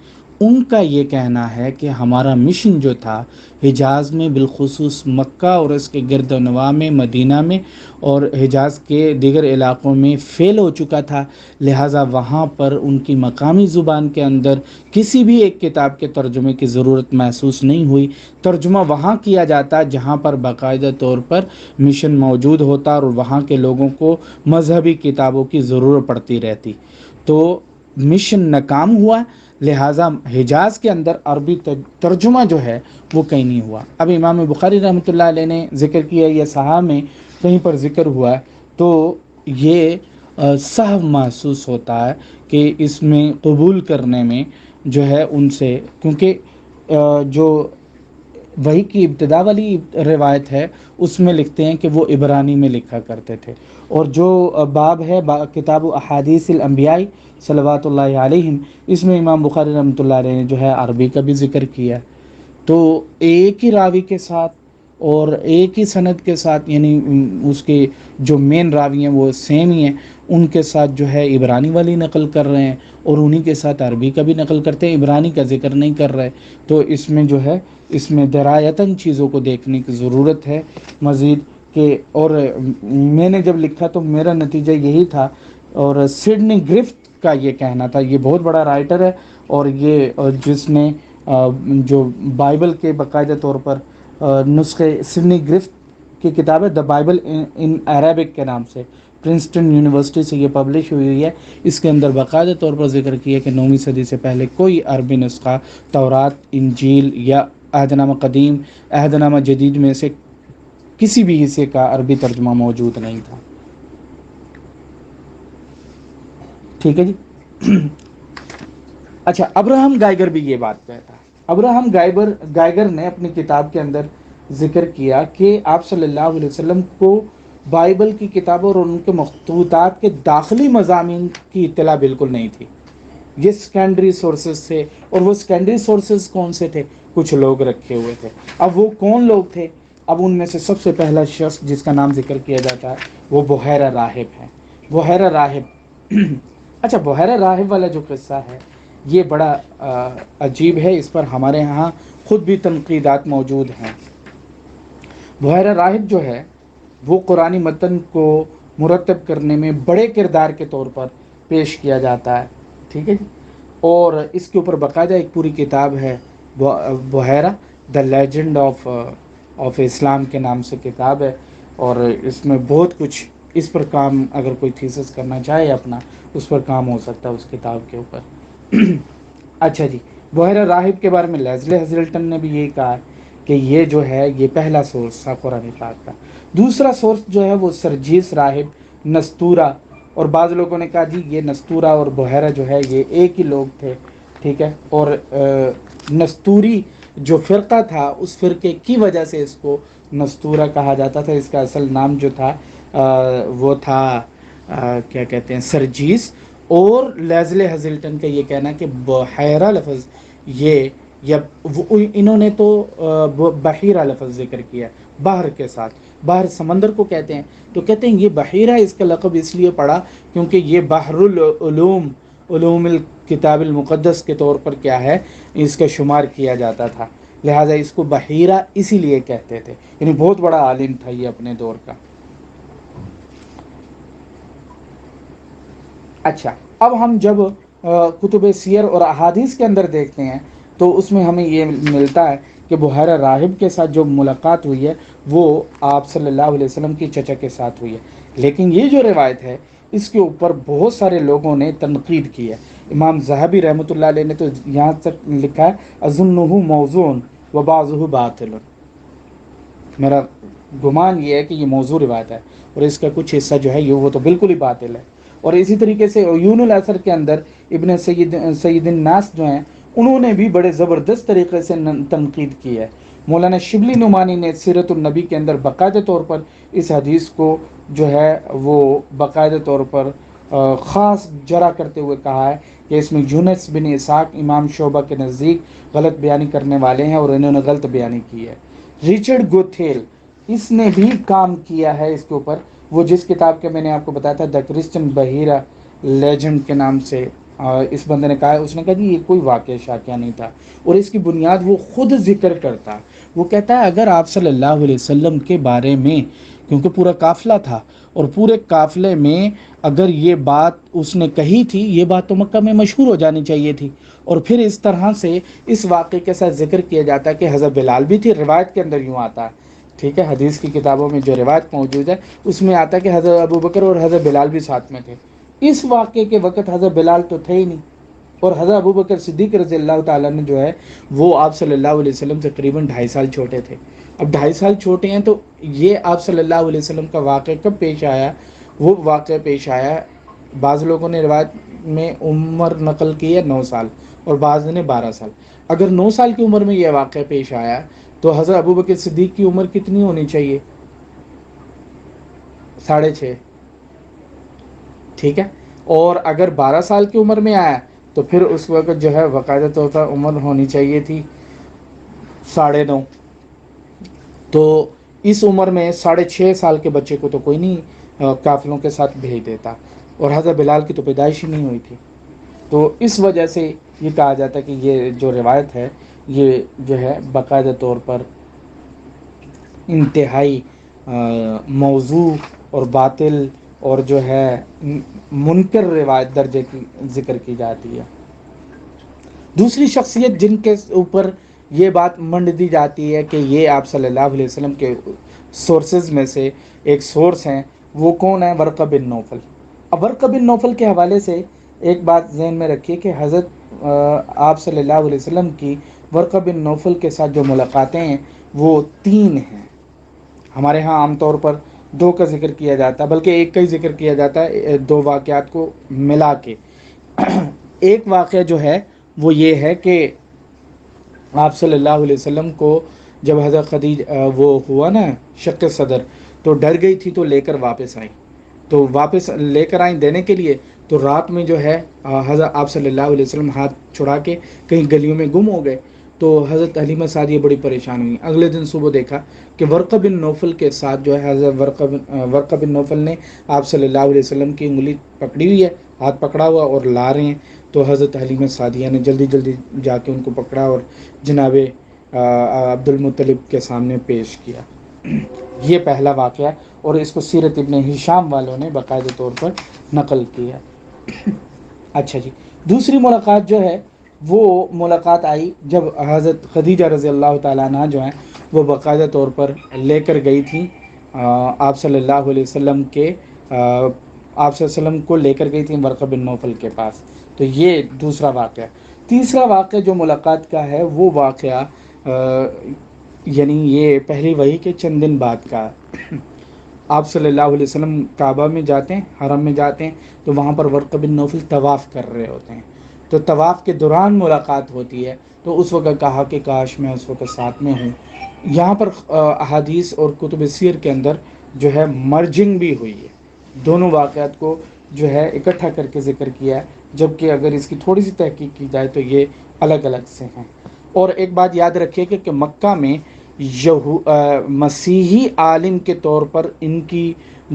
ان کا یہ کہنا ہے کہ ہمارا مشن جو تھا حجاز میں، بالخصوص مکہ اور اس کے گرد و نواح میں، مدینہ میں اور حجاز کے دیگر علاقوں میں فیل ہو چکا تھا، لہٰذا وہاں پر ان کی مقامی زبان کے اندر کسی بھی ایک کتاب کے ترجمے کی ضرورت محسوس نہیں ہوئی۔ ترجمہ وہاں کیا جاتا جہاں پر باقاعدہ طور پر مشن موجود ہوتا اور وہاں کے لوگوں کو مذہبی کتابوں کی ضرورت پڑتی رہتی، تو مشن ناکام ہوا، لہٰذا حجاز کے اندر عربی ترجمہ جو ہے وہ کہیں نہیں ہوا۔ اب امام بخاری رحمۃ اللہ علیہ نے ذکر کیا، یا صحاح میں کہیں پر ذکر ہوا ہے، تو یہ صحو محسوس ہوتا ہے کہ اس میں قبول کرنے میں جو ہے ان سے، کیونکہ جو وحی کی ابتدا والی روایت ہے اس میں لکھتے ہیں کہ وہ عبرانی میں لکھا کرتے تھے، اور جو باب ہے کتاب احادیث الانبیاء صلوات اللہ علیہم، اس میں امام بخاری رحمۃ اللہ علیہ نے جو ہے عربی کا بھی ذکر کیا، تو ایک ہی راوی کے ساتھ اور ایک ہی سند کے ساتھ، یعنی اس کے جو مین راوی ہیں وہ سیم ہی ہیں، ان کے ساتھ جو ہے عبرانی والی نقل کر رہے ہیں اور انہی کے ساتھ عربی کا بھی نقل کرتے ہیں، عبرانی کا ذکر نہیں کر رہے، تو اس میں جو ہے اس میں درایتاً چیزوں کو دیکھنے کی ضرورت ہے مزید کہ، اور میں نے جب لکھا تو میرا نتیجہ یہی تھا، اور سڈنی گرفت کا یہ کہنا تھا، یہ بہت بڑا رائٹر ہے، اور یہ جس نے جو بائبل کے باقاعدہ طور پر نسخے، سڈنی گرفت کی کتاب ہے دا بائبل ان عربک کے نام سے، پرنسٹن یونیورسٹی سے یہ پبلش ہوئی ہے، اس کے اندر باقاعدہ طور پر ذکر کیا کہ 9ویں صدی سے پہلے کوئی عربی نسخہ تورات، انجیل یا عہد نامہ قدیم، عہد نامہ جدید میں سے کسی بھی حصے کا عربی ترجمہ موجود نہیں تھا۔ ٹھیک ہے جی۔ اچھا، ابراہم گائگر بھی یہ بات کہتا ہے، ابراہم گائگر نے اپنی کتاب کے اندر ذکر کیا کہ آپ صلی اللہ علیہ وسلم کو بائبل کی کتابوں اور ان کے مخطوطات کے داخلی مضامین کی اطلاع بالکل نہیں تھی، یہ سیکنڈری سورسز تھے، اور وہ سیکنڈری سورسز کون سے تھے؟ کچھ لوگ رکھے ہوئے تھے۔ اب وہ کون لوگ تھے؟ اب ان میں سے سب سے پہلا شخص جس کا نام ذکر کیا جاتا ہے وہ بحیرہ راہب ہے، بحیرہ راہب۔ اچھا، بحیرہ راہب والا جو قصہ ہے یہ بڑا عجیب ہے، اس پر ہمارے ہاں خود بھی تنقیدات موجود ہیں۔ بحیرہ راہب جو ہے وہ قرآنی متن کو مرتب کرنے میں بڑے کردار کے طور پر پیش کیا جاتا ہے، ٹھیک ہے جی، اور اس کے اوپر باقاعدہ ایک پوری کتاب ہے، بحیرہ دا لیجنڈ آف اسلام کے نام سے کتاب ہے، اور اس میں بہت کچھ اس پر کام، اگر کوئی تھیسس کرنا چاہے اپنا، اس پر کام ہو سکتا ہے اس کتاب کے اوپر۔ اچھا جی، بحیرہ راہب کے بارے میں لیزلی ہیزلٹن نے بھی یہی کہا کہ یہ جو ہے یہ پہلا سورس تھا قرآن پاک کا۔ دوسرا سورس جو ہے وہ سرجیس راہب نستورہ، اور بعض لوگوں نے کہا جی یہ نستورہ اور بحیرہ جو ہے یہ ایک ہی لوگ تھے، ٹھیک ہے، اور نستوری جو فرقہ تھا اس فرقے کی وجہ سے اس کو نستورہ کہا جاتا تھا، اس کا اصل نام جو تھا وہ تھا کیا کہتے ہیں، سرجیس۔ اور لیزلی ہیزلٹن کا یہ کہنا کہ بحیرہ لفظ یہ، یا انہوں نے تو بحیرہ لفظ ذکر کیا باہر کے ساتھ، باہر سمندر کو کہتے ہیں، تو کہتے ہیں یہ بحیرہ اس کا لقب اس لیے پڑا کیونکہ یہ بحر العلوم، علوم الکتاب المقدس کے طور پر کیا ہے اس کا شمار کیا جاتا تھا، لہٰذا اس کو بحیرہ اسی لیے کہتے تھے، یعنی بہت بڑا عالم تھا یہ اپنے دور کا۔ اچھا، اب ہم جب کتب سیر اور احادیث کے اندر دیکھتے ہیں تو اس میں ہمیں یہ ملتا ہے کہ بحیرہ راہب کے ساتھ جو ملاقات ہوئی ہے وہ آپ صلی اللہ علیہ وسلم کی چچا کے ساتھ ہوئی ہے، لیکن یہ جو روایت ہے اس کے اوپر بہت سارے لوگوں نے تنقید کی ہے۔ امام ذہبی رحمۃ اللہ علیہ نے تو یہاں تک لکھا ہے اظنہ موضوع و بعضہ باطل، میرا گمان یہ ہے کہ یہ موضوع روایت ہے اور اس کا کچھ حصہ جو ہے یہ وہ تو بالکل ہی باطل ہے۔ اور اسی طریقے سے عیون الاثر کے اندر ابن سید الناس جو ہیں انہوں نے بھی بڑے زبردست طریقے سے تنقید کی ہے۔ مولانا شبلی نعمانی نے سیرت النبی کے اندر باقاعدہ طور پر اس حدیث کو جو ہے وہ باقاعدہ طور پر خاص جرح کرتے ہوئے کہا ہے کہ اس میں یونس بن اسحاق امام شعبہ کے نزدیک غلط بیانی کرنے والے ہیں اور انہوں نے غلط بیانی کی ہے۔ ریچرڈ گوتھیل اس نے بھی کام کیا ہے اس کے اوپر، وہ جس کتاب کے میں نے آپ کو بتایا تھا دا کرسچن بحیرہ لیجنڈ کے نام سے، اس بندے نے کہا، اس نے کہا جی یہ کوئی واقعہ شاقیہ نہیں تھا، اور اس کی بنیاد وہ خود ذکر کرتا. وہ کہتا ہے اگر آپ صلی اللہ علیہ وسلم کے بارے میں، کیونکہ پورا قافلہ تھا اور پورے قافلے میں اگر یہ بات اس نے کہی تھی، یہ بات تو مکہ میں مشہور ہو جانی چاہیے تھی. اور پھر اس طرح سے اس واقعے کے ساتھ ذکر کیا جاتا ہے کہ حضرت بلال بھی تھی. روایت کے اندر یوں آتا ہے، ٹھیک ہے، حدیث کی کتابوں میں جو روایت موجود ہے اس میں آتا ہے کہ حضرت ابوبکر اور حضرت بلال بھی ساتھ میں تھے. اس واقعے کے وقت حضرت بلال تو تھے ہی نہیں، اور حضرت ابوبکر صدیق رضی اللہ تعالیٰ نے جو ہے وہ آپ صلی اللہ علیہ وسلم سے قریباً 2.5 سال چھوٹے تھے. اب 2.5 سال چھوٹے ہیں تو یہ آپ صلی اللہ علیہ وسلم کا واقعہ کب پیش آیا؟ وہ واقعہ پیش آیا، بعض لوگوں نے روایت میں عمر نقل کی ہے 9 سال، اور بعض نے 12 سال. اگر 9 سال کی عمر میں یہ واقعہ پیش آیا تو حضرت ابوبکر صدیق کی عمر کتنی ہونی چاہیے؟ 6.5. ٹھیک ہے، اور اگر 12 سال کی عمر میں آیا تو پھر اس وقت جو ہے باقاعدہ طور پر عمر ہونی چاہیے تھی 9.5. تو اس عمر میں 6.5 سال کے بچے کو تو کوئی نہیں قافلوں کے ساتھ بھیج دیتا، اور حضرت بلال کی تو پیدائش ہی نہیں ہوئی تھی. تو اس وجہ سے یہ کہا جاتا ہے کہ یہ جو روایت ہے یہ جو ہے باقاعدہ طور پر انتہائی موضوع اور باطل اور جو ہے منکر روایت درجے کی ذکر کی جاتی ہے. دوسری شخصیت جن کے اوپر یہ بات منڈ دی جاتی ہے کہ یہ آپ صلی اللہ علیہ وسلم کے سورسز میں سے ایک سورس ہیں، وہ کون ہے؟ ورقہ بن نوفل. اب ورقہ بن نوفل کے حوالے سے ایک بات ذہن میں رکھیے کہ حضرت آپ صلی اللہ علیہ وسلم کی ورقہ بن نوفل کے ساتھ جو ملاقاتیں ہیں وہ 3 ہیں. ہمارے ہاں عام طور پر 2 کا ذکر کیا جاتا ہے، بلکہ ایک کا ہی ذکر کیا جاتا ہے 2 واقعات کو ملا کے. ایک واقعہ جو ہے وہ یہ ہے کہ آپ صلی اللہ علیہ وسلم کو جب حضرت وہ ہوا نا شق صدر، تو ڈر گئی تھی تو لے کر واپس آئیں. تو واپس لے کر آئیں دینے کے لیے، تو رات میں جو ہے حضرت آپ صلی اللہ علیہ وسلم ہاتھ چھڑا کے کہیں گلیوں میں گم ہو گئے. تو حضرت حلیمہ سعدیہ بڑی پریشان ہوئی. اگلے دن صبح دیکھا کہ ورقہ بن نوفل کے ساتھ جو ہے حضرت ورقہ بن نوفل نے آپ صلی اللہ علیہ وسلم کی انگلی پکڑی ہوئی ہے، ہاتھ پکڑا ہوا اور لا رہے ہیں. تو حضرت حلیمہ سعدیہ نے جلدی جلدی جا کے ان کو پکڑا اور جناب عبد المطلب کے سامنے پیش کیا. یہ پہلا واقعہ، اور اس کو سیرت ابن ہشام والوں نے باقاعدہ طور پر نقل کیا. اچھا جی، دوسری ملاقات جو ہے وہ ملاقات آئی جب حضرت خدیجہ رضی اللہ تعالیٰ عنہ جو ہیں وہ باقاعدہ طور پر لے کر گئی تھیں آپ صلی اللہ علیہ وسلم کے آپ صلی اللہ علیہ وسلم کو لے کر گئی تھیں ورقہ بن نوفل کے پاس. تو یہ دوسرا واقعہ. تیسرا واقعہ جو ملاقات کا ہے وہ واقعہ یعنی یہ پہلی وحی کے چند دن بعد کا. آپ صلی اللہ علیہ وسلم کعبہ میں جاتے ہیں، حرم میں جاتے ہیں، تو وہاں پر ورقہ بن نوفل طواف کر رہے ہوتے ہیں. تو طواف کے دوران ملاقات ہوتی ہے. تو اس وقت کہا کہ کاش میں اس وقت ساتھ میں ہوں. یہاں پر احادیث اور کتب سیر کے اندر جو ہے مرجنگ بھی ہوئی ہے، دونوں واقعات کو جو ہے اکٹھا کر کے ذکر کیا ہے، جبکہ اگر اس کی تھوڑی سی تحقیق کی جائے تو یہ الگ الگ سے ہیں. اور ایک بات یاد رکھیے کہ مکہ میں مسیحی عالم کے طور پر ان کی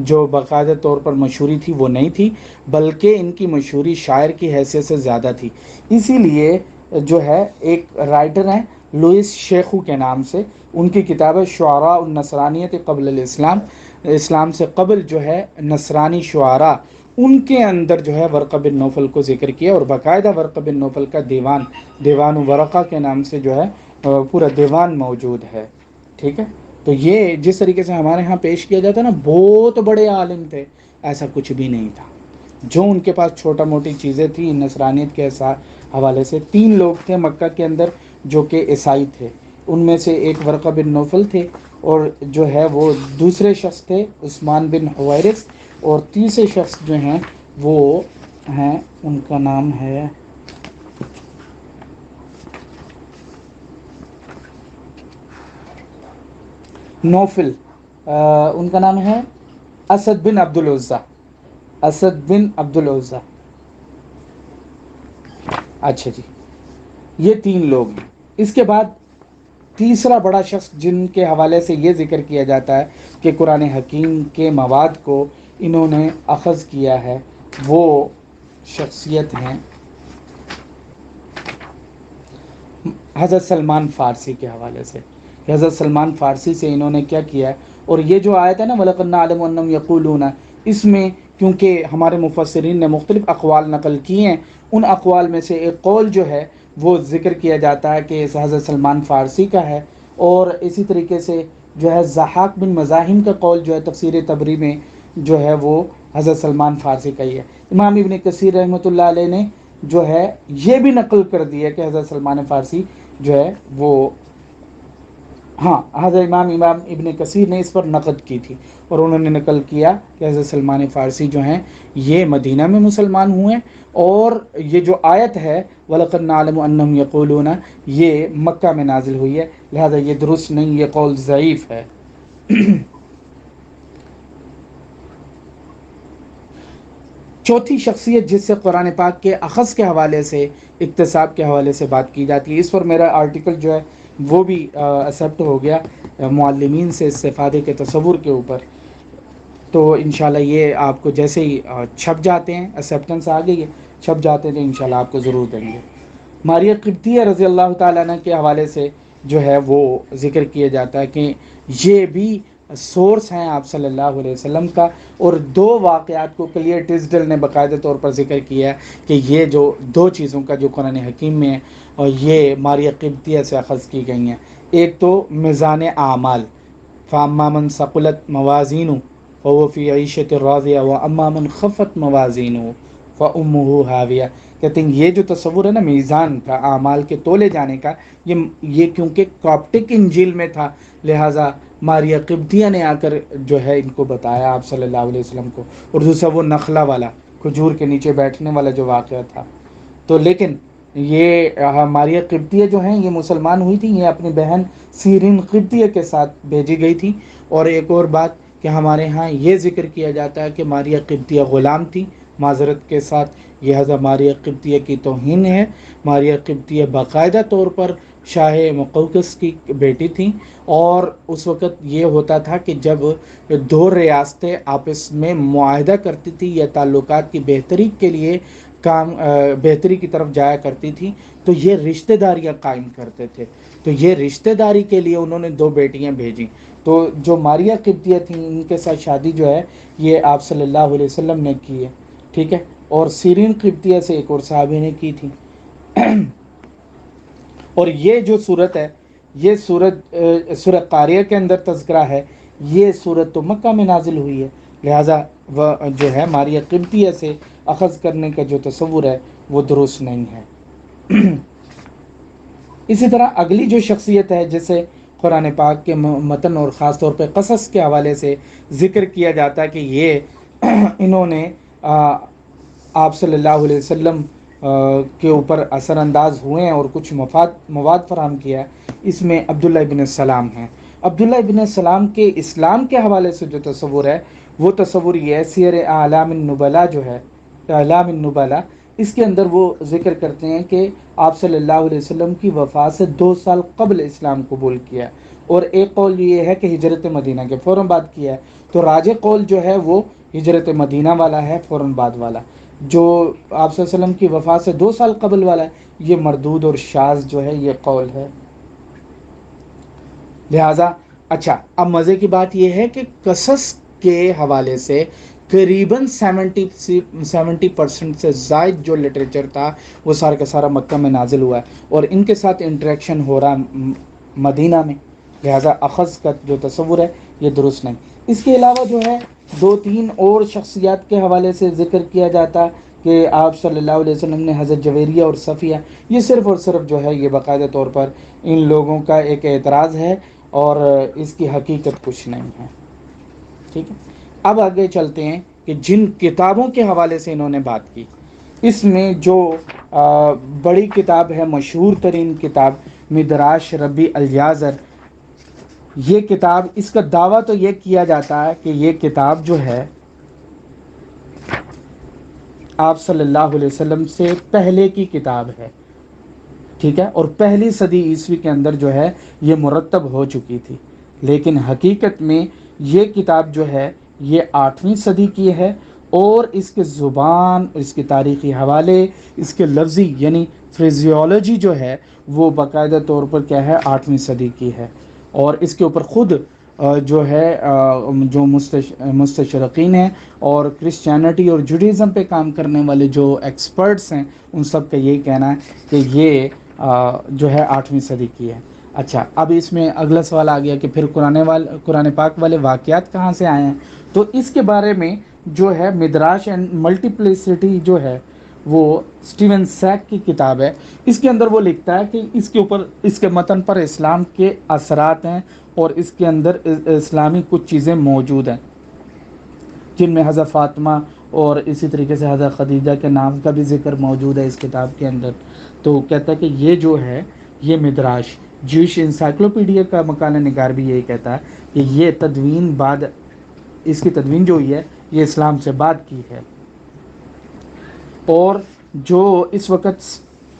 جو باقاعدہ طور پر مشہوری تھی وہ نہیں تھی، بلکہ ان کی مشہوری شاعر کی حیثیت سے زیادہ تھی. اسی لیے جو ہے ایک رائٹر ہیں لوئس شیخو کے نام سے، ان کی کتاب ہے شعراء النصرانیت قبل الاسلام، اسلام سے قبل جو ہے نصرانی شعراء، ان کے اندر جو ہے ورقہ بن نوفل کو ذکر کیا. اور باقاعدہ ورقہ بن نوفل کا دیوان ورقہ کے نام سے جو ہے پورا دیوان موجود ہے. ٹھیک ہے، تو یہ جس طریقے سے ہمارے ہاں پیش کیا جاتا ہے نا بہت بڑے عالم تھے، ایسا کچھ بھی نہیں تھا. جو ان کے پاس چھوٹا موٹی چیزیں تھیں نصرانیت کے حوالے سے. 3 لوگ تھے مکہ کے اندر جو کہ عیسائی تھے، ان میں سے ایک ورقہ بن نوفل تھے، اور جو ہے وہ دوسرے شخص تھے عثمان بن حویرث، اور تیسرے شخص جو ہیں وہ ہیں ان کا نام ہے نوفل، ان کا نام ہے اسد بن عبد العزیٰ. اسد بن عبد العزیٰ. اچھا جی، یہ 3 لوگ ہیں. اس کے بعد تیسرا بڑا شخص جن کے حوالے سے یہ ذکر کیا جاتا ہے کہ قرآن حکیم کے مواد کو انہوں نے اخذ کیا ہے، وہ شخصیت ہیں حضرت سلمان فارسی کے حوالے سے. کہ حضرت سلمان فارسی سے انہوں نے کیا کیا ہے. اور یہ جو آیت ہے نا وَلَقَدْ نَعْلَمُ أَنَّهُمْ يَقُولُونَ، اس میں کیونکہ ہمارے مفسرین نے مختلف اقوال نقل کیے ہیں، ان اقوال میں سے ایک قول جو ہے وہ ذکر کیا جاتا ہے کہ حضرت سلمان فارسی کا ہے، اور اسی طریقے سے جو ہے ضحاک بن مزاحم کا قول جو ہے تفسیر تبری میں جو ہے وہ حضرت سلمان فارسی کا ہی ہے. امام ابن کثیر رحمۃ اللہ علیہ نے جو ہے یہ بھی نقل کر دی ہے کہ حضرت سلمان فارسی جو ہے وہ، ہاں حضرت امام ابن کثیر نے اس پر نقد کی تھی، اور انہوں نے نقل کیا کہ حضرت سلمان فارسی جو ہیں یہ مدینہ میں مسلمان ہوئے، اور یہ جو آیت ہے وَلَقَدْ نَعْلَمُ أَنَّهُمْ يَقُولُونَ یہ مکہ میں نازل ہوئی ہے، لہذا یہ درست نہیں، یہ قول ضعیف ہے. چوتھی شخصیت جس سے قرآن پاک کے اخذ کے حوالے سے، اکتساب کے حوالے سے بات کی جاتی ہے، اس پر میرا آرٹیکل جو ہے وہ بھی ایکسیپٹ ہو گیا معلمین سے استفادے کے تصور کے اوپر. تو انشاءاللہ یہ آپ کو جیسے ہی چھپ جاتے ہیں، ایکسیپٹنس آ گئی ہے، چھپ جاتے ہیں تو انشاءاللہ آپ کو ضرور دیں گے. ماریہ قبطیہ رضی اللہ تعالیٰ عنہ کے حوالے سے جو ہے وہ ذکر کیا جاتا ہے کہ یہ بھی سورس ہیں آپ صلی اللہ علیہ وسلم کا، اور دو واقعات کو کلیئر ٹزڈل نے باقاعدہ طور پر ذکر کیا ہے کہ یہ جو دو چیزوں کا جو قرآن حکیم میں ہے اور یہ ماریہ قبطیہ سے اخذ کی گئی ہیں. ایک تو میزان اعمال، فَأَمَّا مَنْ ثَقُلَتْ مَوَازِينُهُ فَهُوَ فِي عِيشَةٍ رَاضِيَةٍ وَأَمَّا مَنْ خَفَّتْ مَوَازِينُهُ فَأُمُّهُ هَاوِيَةٌ. کہتے ہیں یہ جو تصور ہے نا میزان کا، اعمال کے تولے جانے کا، یہ کیونکہ کاپٹک انجیل میں تھا، لہٰذا ماریہ قبطیہ نے آ کر جو ہے ان کو بتایا آپ صلی اللہ علیہ وسلم کو. اور دوسرا وہ نخلا والا، کھجور کے نیچے بیٹھنے والا جو واقعہ تھا. تو لیکن یہ ماریہ قبطیہ جو ہیں یہ مسلمان ہوئی تھی، یہ اپنی بہن سیرین قبطیہ کے ساتھ بھیجی گئی تھی. اور ایک اور بات کہ ہمارے ہاں یہ ذکر کیا جاتا ہے کہ ماریہ قبطیہ غلام تھی. معذرت کے ساتھ یہ حضرت ماریہ قبطیہ کی توہین ہے. ماریہ قبطیہ باقاعدہ طور پر شاہ مقوقس کی بیٹی تھیں، اور اس وقت یہ ہوتا تھا کہ جب دو ریاستیں آپس میں معاہدہ کرتی تھی یا تعلقات کی بہتری کے لیے بہتری کی طرف جایا کرتی تھی، تو یہ رشتہ داریاں قائم کرتے تھے. تو یہ رشتہ داری کے لیے انہوں نے دو بیٹیاں بھیجیں. تو جو ماریہ قبطیہ تھیں ان کے ساتھ شادی جو ہے یہ آپ صلی اللہ علیہ وسلم نے کی ہے، ٹھیک ہے. اور سیرین قبطیہ سے ایک اور صحابی نے کی تھی. اور یہ جو صورت ہے، یہ سورہ قاریہ کے اندر تذکرہ ہے، یہ صورت تو مکہ میں نازل ہوئی ہے، لہٰذا وہ جو ہے ماریہ قبطیہ سے اخذ کرنے کا جو تصور ہے وہ درست نہیں ہے. اسی طرح اگلی جو شخصیت ہے جسے قرآن پاک کے متن اور خاص طور پہ قصص کے حوالے سے ذکر کیا جاتا ہے کہ یہ انہوں نے آپ صلی اللہ علیہ وسلم کے اوپر اثر انداز ہوئے ہیں اور کچھ مواد فراہم کیا ہے، اس میں عبداللہ ابن السلام ہیں. عبداللہ ابن السلام کے اسلام کے حوالے سے جو تصور ہے وہ تصور یہ ہے، سیر اعلام النبلاء جو ہے، اعلام النبلاء، اس کے اندر وہ ذکر کرتے ہیں کہ آپ صلی اللہ علیہ وسلم کی وفات سے 2 سال قبل اسلام قبول کیا، اور ایک قول یہ ہے کہ ہجرت مدینہ کے فوراً بعد کیا ہے. تو راجح قول جو ہے وہ ہجرت مدینہ والا ہے، فوراً بعد والا. جو آپ صلی اللہ علیہ وسلم کی وفات سے 2 سال قبل والا ہے یہ مردود اور شاذ جو ہے یہ قول ہے. لہٰذا اچھا، اب مزے کی بات یہ ہے کہ قصص کے حوالے سے قریباً 70% سے زائد جو لٹریچر تھا وہ سارا کا سارا مکہ میں نازل ہوا ہے، اور ان کے ساتھ انٹریکشن ہو رہا مدینہ میں، لہٰذا اخذ کا جو تصور ہے یہ درست نہیں. اس کے علاوہ جو ہے 2-3 اور شخصیات کے حوالے سے ذکر کیا جاتا کہ آپ صلی اللہ علیہ وسلم نے حضرت جویریہ اور صفیہ، یہ صرف اور صرف جو ہے یہ باقاعدہ طور پر ان لوگوں کا ایک اعتراض ہے، اور اس کی حقیقت کچھ نہیں ہے. ٹھیک ہے، اب آگے چلتے ہیں کہ جن کتابوں کے حوالے سے انہوں نے بات کی، اس میں جو بڑی کتاب ہے، مشہور ترین کتاب مدراش ربی الیازر، یہ کتاب، اس کا دعویٰ تو یہ کیا جاتا ہے کہ یہ کتاب جو ہے آپ صلی اللہ علیہ وسلم سے پہلے کی کتاب ہے. ٹھیک ہے، اور پہلی صدی عیسوی کے اندر جو ہے یہ مرتب ہو چکی تھی، لیکن حقیقت میں یہ کتاب جو ہے یہ 8ویں صدی کی ہے، اور اس کے زبان، اس کے تاریخی حوالے، اس کے لفظی یعنی فریزیولوجی جو ہے وہ باقاعدہ طور پر کیا ہے 8ویں صدی کی ہے، اور اس کے اوپر خود جو ہے جو مستشرقین ہیں اور کرسچینٹی اور جوڈیزم پہ کام کرنے والے جو ایکسپرٹس ہیں ان سب کا یہی کہنا ہے کہ یہ جو ہے 8ویں صدی کی ہے۔ اچھا، اب اس میں اگلا سوال آ گیا کہ پھر قرآن پاک والے واقعات کہاں سے آئے ہیں؟ تو اس کے بارے میں جو ہے مدراش اینڈ ملٹیپلیسٹی جو ہے وہ اسٹیون سیک کی کتاب ہے، اس کے اندر وہ لکھتا ہے کہ اس کے اوپر، اس کے متن پر اسلام کے اثرات ہیں، اور اس کے اندر اسلامی کچھ چیزیں موجود ہیں جن میں حضرت فاطمہ اور اسی طریقے سے حضرت خدیجہ کے نام کا بھی ذکر موجود ہے اس کتاب کے اندر۔ تو کہتا ہے کہ یہ جو ہے یہ مدراش جوش انسائکلوپیڈیا کا مقالہ نگار بھی یہی کہتا ہے کہ یہ تدوین بعد، اس کی تدوین جو ہوئی ہے یہ اسلام سے بعد کی ہے، اور جو اس وقت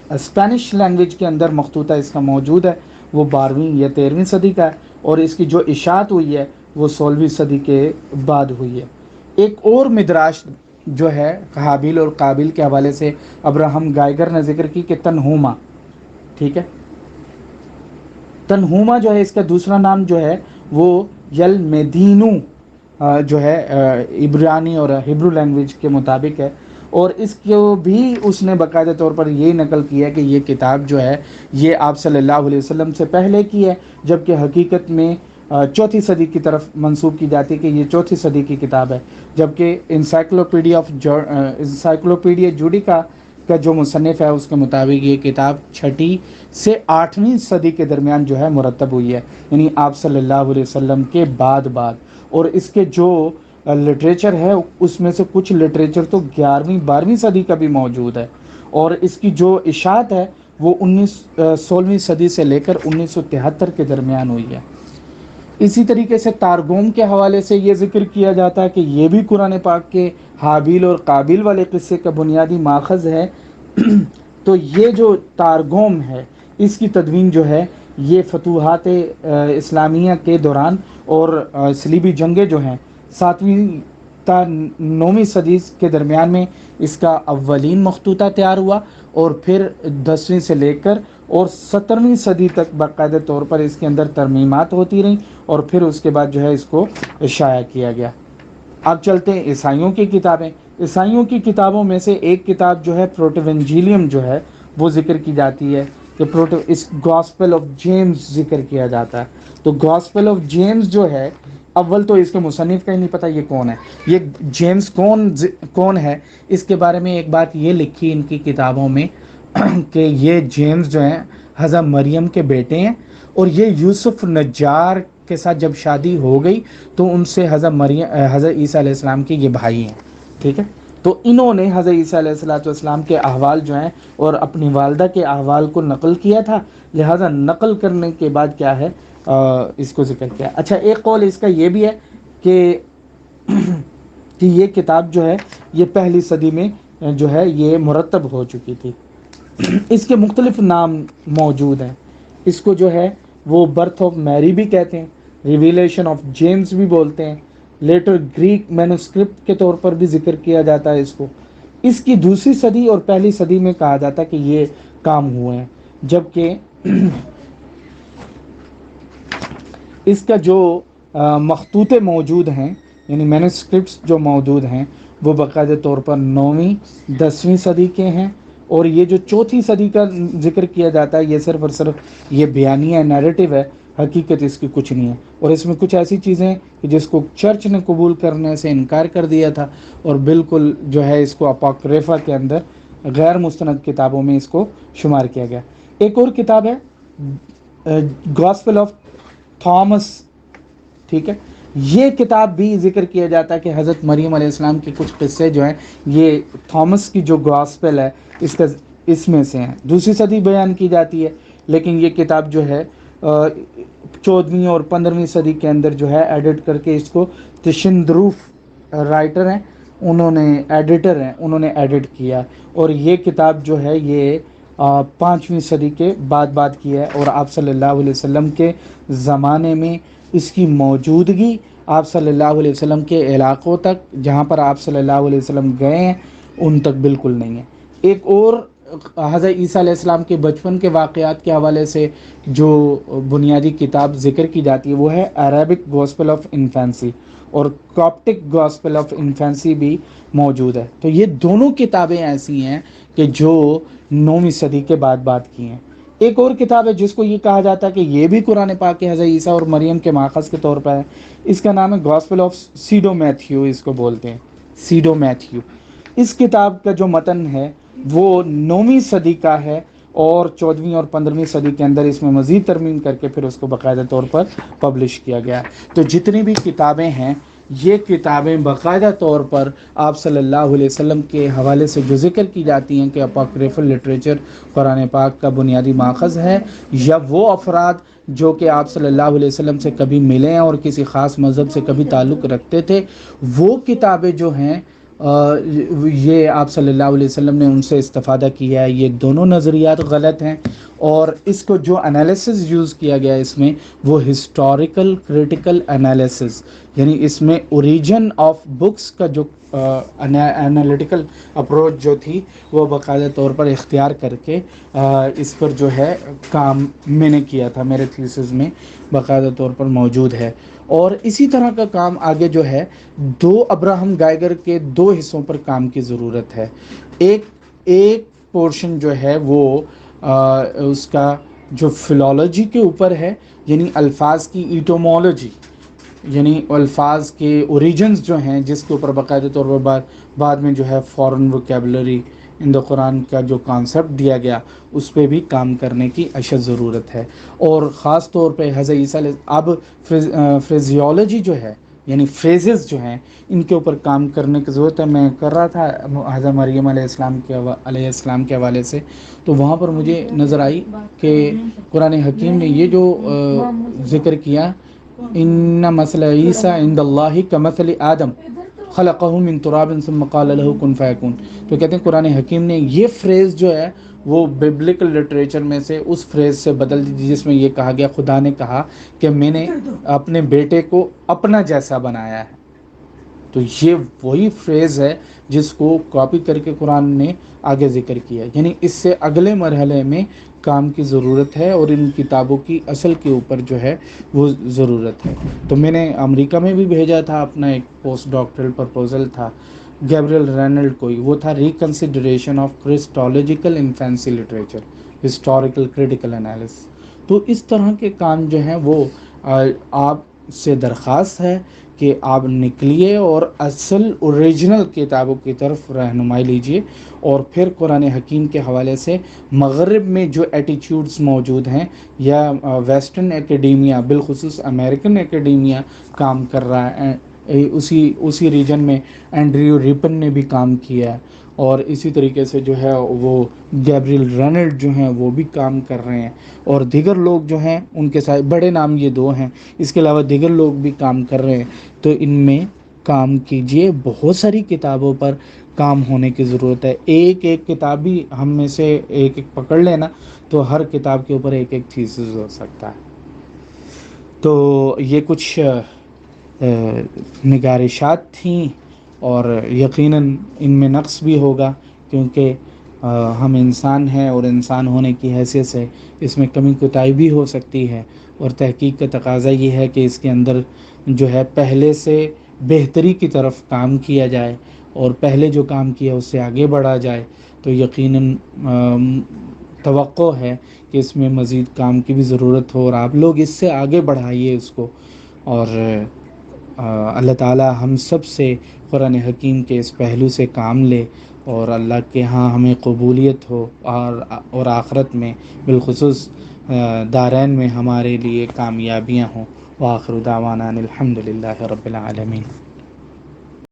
اسپینش لینگویج کے اندر مخطوطہ اس کا موجود ہے وہ 12ویں یا 13ویں صدی کا ہے، اور اس کی جو اشاعت ہوئی ہے وہ 16ویں صدی کے بعد ہوئی ہے۔ ایک اور مدراش جو ہے حابیل اور قابیل کے حوالے سے ابراہم گائگر نے ذکر کی کہ تنہوما، ٹھیک ہے، تنہوما جو ہے اس کا دوسرا نام جو ہے وہ یل میدینو جو ہے عبرانی اور ہبرو لینگویج کے مطابق ہے، اور اس کو بھی اس نے باقاعدہ طور پر یہی نقل کیا ہے کہ یہ کتاب جو ہے یہ آپ صلی اللہ علیہ وسلم سے پہلے کی ہے، جبکہ حقیقت میں 4تھی صدی کی طرف منسوب کی جاتی ہے کہ یہ 4تھی صدی کی کتاب ہے، جبکہ انسائکلوپیڈیا جوڈیکا کا جو مصنف ہے اس کے مطابق یہ کتاب 6 سے 8ویں صدی کے درمیان جو ہے مرتب ہوئی ہے، یعنی آپ صلی اللہ علیہ وسلم کے بعد، اور اس کے جو لٹریچر ہے اس میں سے کچھ لٹریچر تو 11ویں 12ویں صدی کا بھی موجود ہے، اور اس کی جو اشاعت ہے وہ 16ویں صدی سے لے کر 1973 کے درمیان ہوئی ہے۔ اسی طریقے سے تارگوم کے حوالے سے یہ ذکر کیا جاتا ہے کہ یہ بھی قرآن پاک کے حابیل اور قابیل والے قصے کا بنیادی ماخذ ہے۔ تو یہ جو تارگوم ہے اس کی تدوین جو ہے یہ فتوحات اسلامیہ کے دوران اور صلیبی جنگیں جو ہیں 7ویں تا 9ویں صدی کے درمیان میں اس کا اولین مخطوطہ تیار ہوا، اور پھر 10ویں سے لے کر اور 17ویں صدی تک باقاعدہ طور پر اس کے اندر ترمیمات ہوتی رہیں، اور پھر اس کے بعد جو ہے اس کو شائع کیا گیا۔ اب چلتے ہیں عیسائیوں کی کتابیں۔ عیسائیوں کی کتابوں میں سے ایک کتاب جو ہے پروٹوینجیلیم جو ہے وہ ذکر کی جاتی ہے کہ اس گاسپل آف جیمز ذکر کیا جاتا ہے۔ تو گاسپل آف جیمز جو ہے، اول تو اس کے مصنف کا ہی نہیں پتہ یہ کون ہے، یہ جیمز کون ہے۔ اس کے بارے میں ایک بات یہ لکھی ان کی کتابوں میں کہ یہ جیمز جو ہیں حضرت مریم کے بیٹے ہیں، اور یہ یوسف نجار کے ساتھ جب شادی ہو گئی تو ان سے حضرت عیسیٰ علیہ السلام کے یہ بھائی ہیں، ٹھیک ہے۔ تو انہوں نے حضرت عیسیٰ علیہ السلام کے احوال جو ہیں اور اپنی والدہ کے احوال کو نقل کیا تھا، لہذا نقل کرنے کے بعد کیا ہے اس کو ذکر کیا۔ اچھا، ایک قول اس کا یہ بھی ہے کہ یہ کتاب جو ہے یہ پہلی صدی میں جو ہے یہ مرتب ہو چکی تھی۔ اس کے مختلف نام موجود ہیں، اس کو جو ہے وہ برتھ آف میری بھی کہتے ہیں، ریویلیشن آف جیمز بھی بولتے ہیں، لیٹر گریک مینوسکرپٹ کے طور پر بھی ذکر کیا جاتا ہے اس کو۔ اس کی 2ویں صدی اور پہلی صدی میں کہا جاتا ہے کہ یہ کام ہوئے ہیں، جبکہ اس کا جو مخطوطے موجود ہیں یعنی مینوسکرپٹس جو موجود ہیں وہ باقاعدہ طور پر 9ویں 10ویں صدی کے ہیں، اور یہ جو 4تھی صدی کا ذکر کیا جاتا ہے یہ صرف اور صرف یہ بیانیہ نیریٹو ہے، حقیقت اس کی کچھ نہیں ہے، اور اس میں کچھ ایسی چیزیں کہ جس کو چرچ نے قبول کرنے سے انکار کر دیا تھا، اور بالکل جو ہے اس کو اپوکریفا کے اندر غیر مستند کتابوں میں اس کو شمار کیا گیا۔ ایک اور کتاب ہے گاسپل آف تھامس، ٹھیک ہے۔ یہ کتاب بھی ذکر کیا جاتا ہے کہ حضرت مریم علیہ السلام کے کچھ قصے جو ہیں یہ تھامس کی جو گاسپل ہے اس میں سے ہیں، 2ری صدی بیان کی جاتی ہے، لیکن یہ کتاب جو ہے 14ویں اور 15ویں صدی کے اندر جو ہے ایڈٹ کر کے اس کو تشندروف رائٹر ہیں، انہوں نے ایڈیٹر ہیں، انہوں نے ایڈٹ کیا، اور یہ کتاب جو ہے یہ پانچویں صدی کے بعد بات کی ہے، اور آپ صلی اللہ علیہ وسلم کے زمانے میں اس کی موجودگی آپ صلی اللہ علیہ وسلم کے علاقوں تک جہاں پر آپ صلی اللہ علیہ وسلم گئے ہیں ان تک بالکل نہیں ہے۔ ایک اور حضرت عیسیٰ علیہ السلام کے بچپن کے واقعات کے حوالے سے جو بنیادی کتاب ذکر کی جاتی ہے وہ ہے عربک گاسپل آف انفینسی، اور کاپٹک گاسپل آف انفینسی بھی موجود ہے۔ تو یہ دونوں کتابیں ایسی ہیں کہ جو 9ویں صدی کے بعد بات کی ہیں۔ ایک اور کتاب ہے جس کو یہ کہا جاتا ہے کہ یہ بھی قرآن پاک کے حضرت عیسیٰ اور مریم کے ماخذ کے طور پر ہے، اس کا نام ہے گاسپل آف سیڈو میتھیو، اس کو بولتے ہیں سیڈو میتھیو۔ اس کتاب کا جو متن ہے وہ 9ویں صدی کا ہے، اور 14ویں اور 15ویں صدی کے اندر اس میں مزید ترمیم کر کے پھر اس کو باقاعدہ طور پر پبلش کیا گیا۔ تو جتنی بھی کتابیں ہیں یہ کتابیں باقاعدہ طور پر آپ صلی اللہ علیہ وسلم کے حوالے سے جو ذکر کی جاتی ہیں کہ اپوکریفل لٹریچر قرآن پاک کا بنیادی ماخذ ہے، یا وہ افراد جو کہ آپ صلی اللہ علیہ وسلم سے کبھی ملے ہیں اور کسی خاص مذہب سے کبھی تعلق رکھتے تھے، وہ کتابیں جو ہیں یہ آپ صلی اللہ علیہ وسلم نے ان سے استفادہ کیا ہے۔ یہ دونوں نظریات غلط ہیں، اور اس کو جو انالیسز یوز کیا گیا اس میں وہ ہسٹوریکل کریٹیکل انالیسز، یعنی اس میں اوریجن آف بکس کا جو انالیٹیکل اپروچ جو تھی وہ باقاعدہ طور پر اختیار کر کے اس پر جو ہے کام میں نے کیا تھا، میرے تھیسس میں باقاعدہ طور پر موجود ہے۔ اور اسی طرح کا کام آگے جو ہے ابراہم گائیگر کے 2 حصوں پر کام کی ضرورت ہے۔ ایک پورشن جو ہے وہ اس کا جو فلالوجی کے اوپر ہے، یعنی الفاظ کی ایٹومولوجی، یعنی الفاظ کے اوریجنز جو ہیں جس کے اوپر باقاعدہ طور پر بعد میں جو ہے فورن ووکیبلری ان دا قرآن کا جو کانسیپٹ دیا گیا اس پہ بھی کام کرنے کی اشد ضرورت ہے۔ اور خاص طور پہ حضرت عیسیٰ اب فریزیولوجی جو ہے، یعنی فریزز جو ہیں ان کے اوپر کام کرنے کی ضرورت ہے۔ میں کر رہا تھا حضرت مریم علیہ السلام کے حوالے سے، تو وہاں پر مجھے نظر آئی کہ قرآن حکیم نے یہ جو ذکر کیا، ان مثل عیسیٰ عند اللہ کمثل آدم خلقہ من تراب ثم قال له کن فیکون، تو کہتے ہیں قرآن حکیم نے یہ فریز جو ہے وہ ببلکل لٹریچر میں سے اس فریز سے بدل دی جس میں یہ کہا گیا، خدا نے کہا کہ میں نے اپنے بیٹے کو اپنا جیسا بنایا ہے۔ تو یہ وہی فریز ہے جس کو کاپی کر کے قرآن نے آگے ذکر کیا، یعنی اس سے اگلے مرحلے میں کام کی ضرورت ہے، اور ان کتابوں کی اصل کے اوپر جو ہے وہ ضرورت ہے۔ تو میں نے امریکہ میں بھی بھیجا تھا، اپنا ایک پوسٹ ڈاکٹرل پرپوزل تھا گیبریل رینلڈ کو، وہ تھا reconsideration of christological infancy literature historical critical analysis. تو اس طرح کے کام جو ہیں وہ آپ سے درخواست ہے کہ آپ نکلیے اور اصل اوریجنل کتابوں کی طرف رہنمائی لیجیے، اور پھر قرآن حکیم کے حوالے سے مغرب میں جو ایٹیچیوڈز موجود ہیں یا ویسٹرن اکیڈیمیا بالخصوص امریکن اکیڈیمیا کام کر رہا ہے، اسی ریجن میں اینڈریو ریپن نے بھی کام کیا ہے، اور اسی طریقے سے جو ہے وہ گیبریل رینلڈ جو ہیں وہ بھی کام کر رہے ہیں، اور دیگر لوگ جو ہیں ان کے ساتھ بڑے نام یہ 2 ہیں، اس کے علاوہ دیگر لوگ بھی کام کر رہے ہیں۔ تو ان میں کام کیجئے، بہت ساری کتابوں پر کام ہونے کی ضرورت ہے۔ ایک کتاب بھی ہم میں سے ایک پکڑ لینا تو ہر کتاب کے اوپر ایک تھیسس ہو سکتا ہے۔ تو یہ کچھ نگارشات تھیں، اور یقیناً ان میں نقص بھی ہوگا کیونکہ ہم انسان ہیں، اور انسان ہونے کی حیثیت سے اس میں کمی کوتاہی بھی ہو سکتی ہے، اور تحقیق کا تقاضا یہ ہے کہ اس کے اندر جو ہے پہلے سے بہتری کی طرف کام کیا جائے، اور پہلے جو کام کیا اس سے آگے بڑھا جائے۔ تو یقیناً توقع ہے کہ اس میں مزید کام کی بھی ضرورت ہو، اور آپ لوگ اس سے آگے بڑھائیے اس کو، اور اللہ تعالی ہم سب سے قرآن حکیم کے اس پہلو سے کام لے، اور اللہ کے ہاں ہمیں قبولیت ہو، اور آخرت میں بالخصوص دارین میں ہمارے لیے کامیابیاں ہوں۔ وآخر دعوانا الحمد للہ رب العالمین۔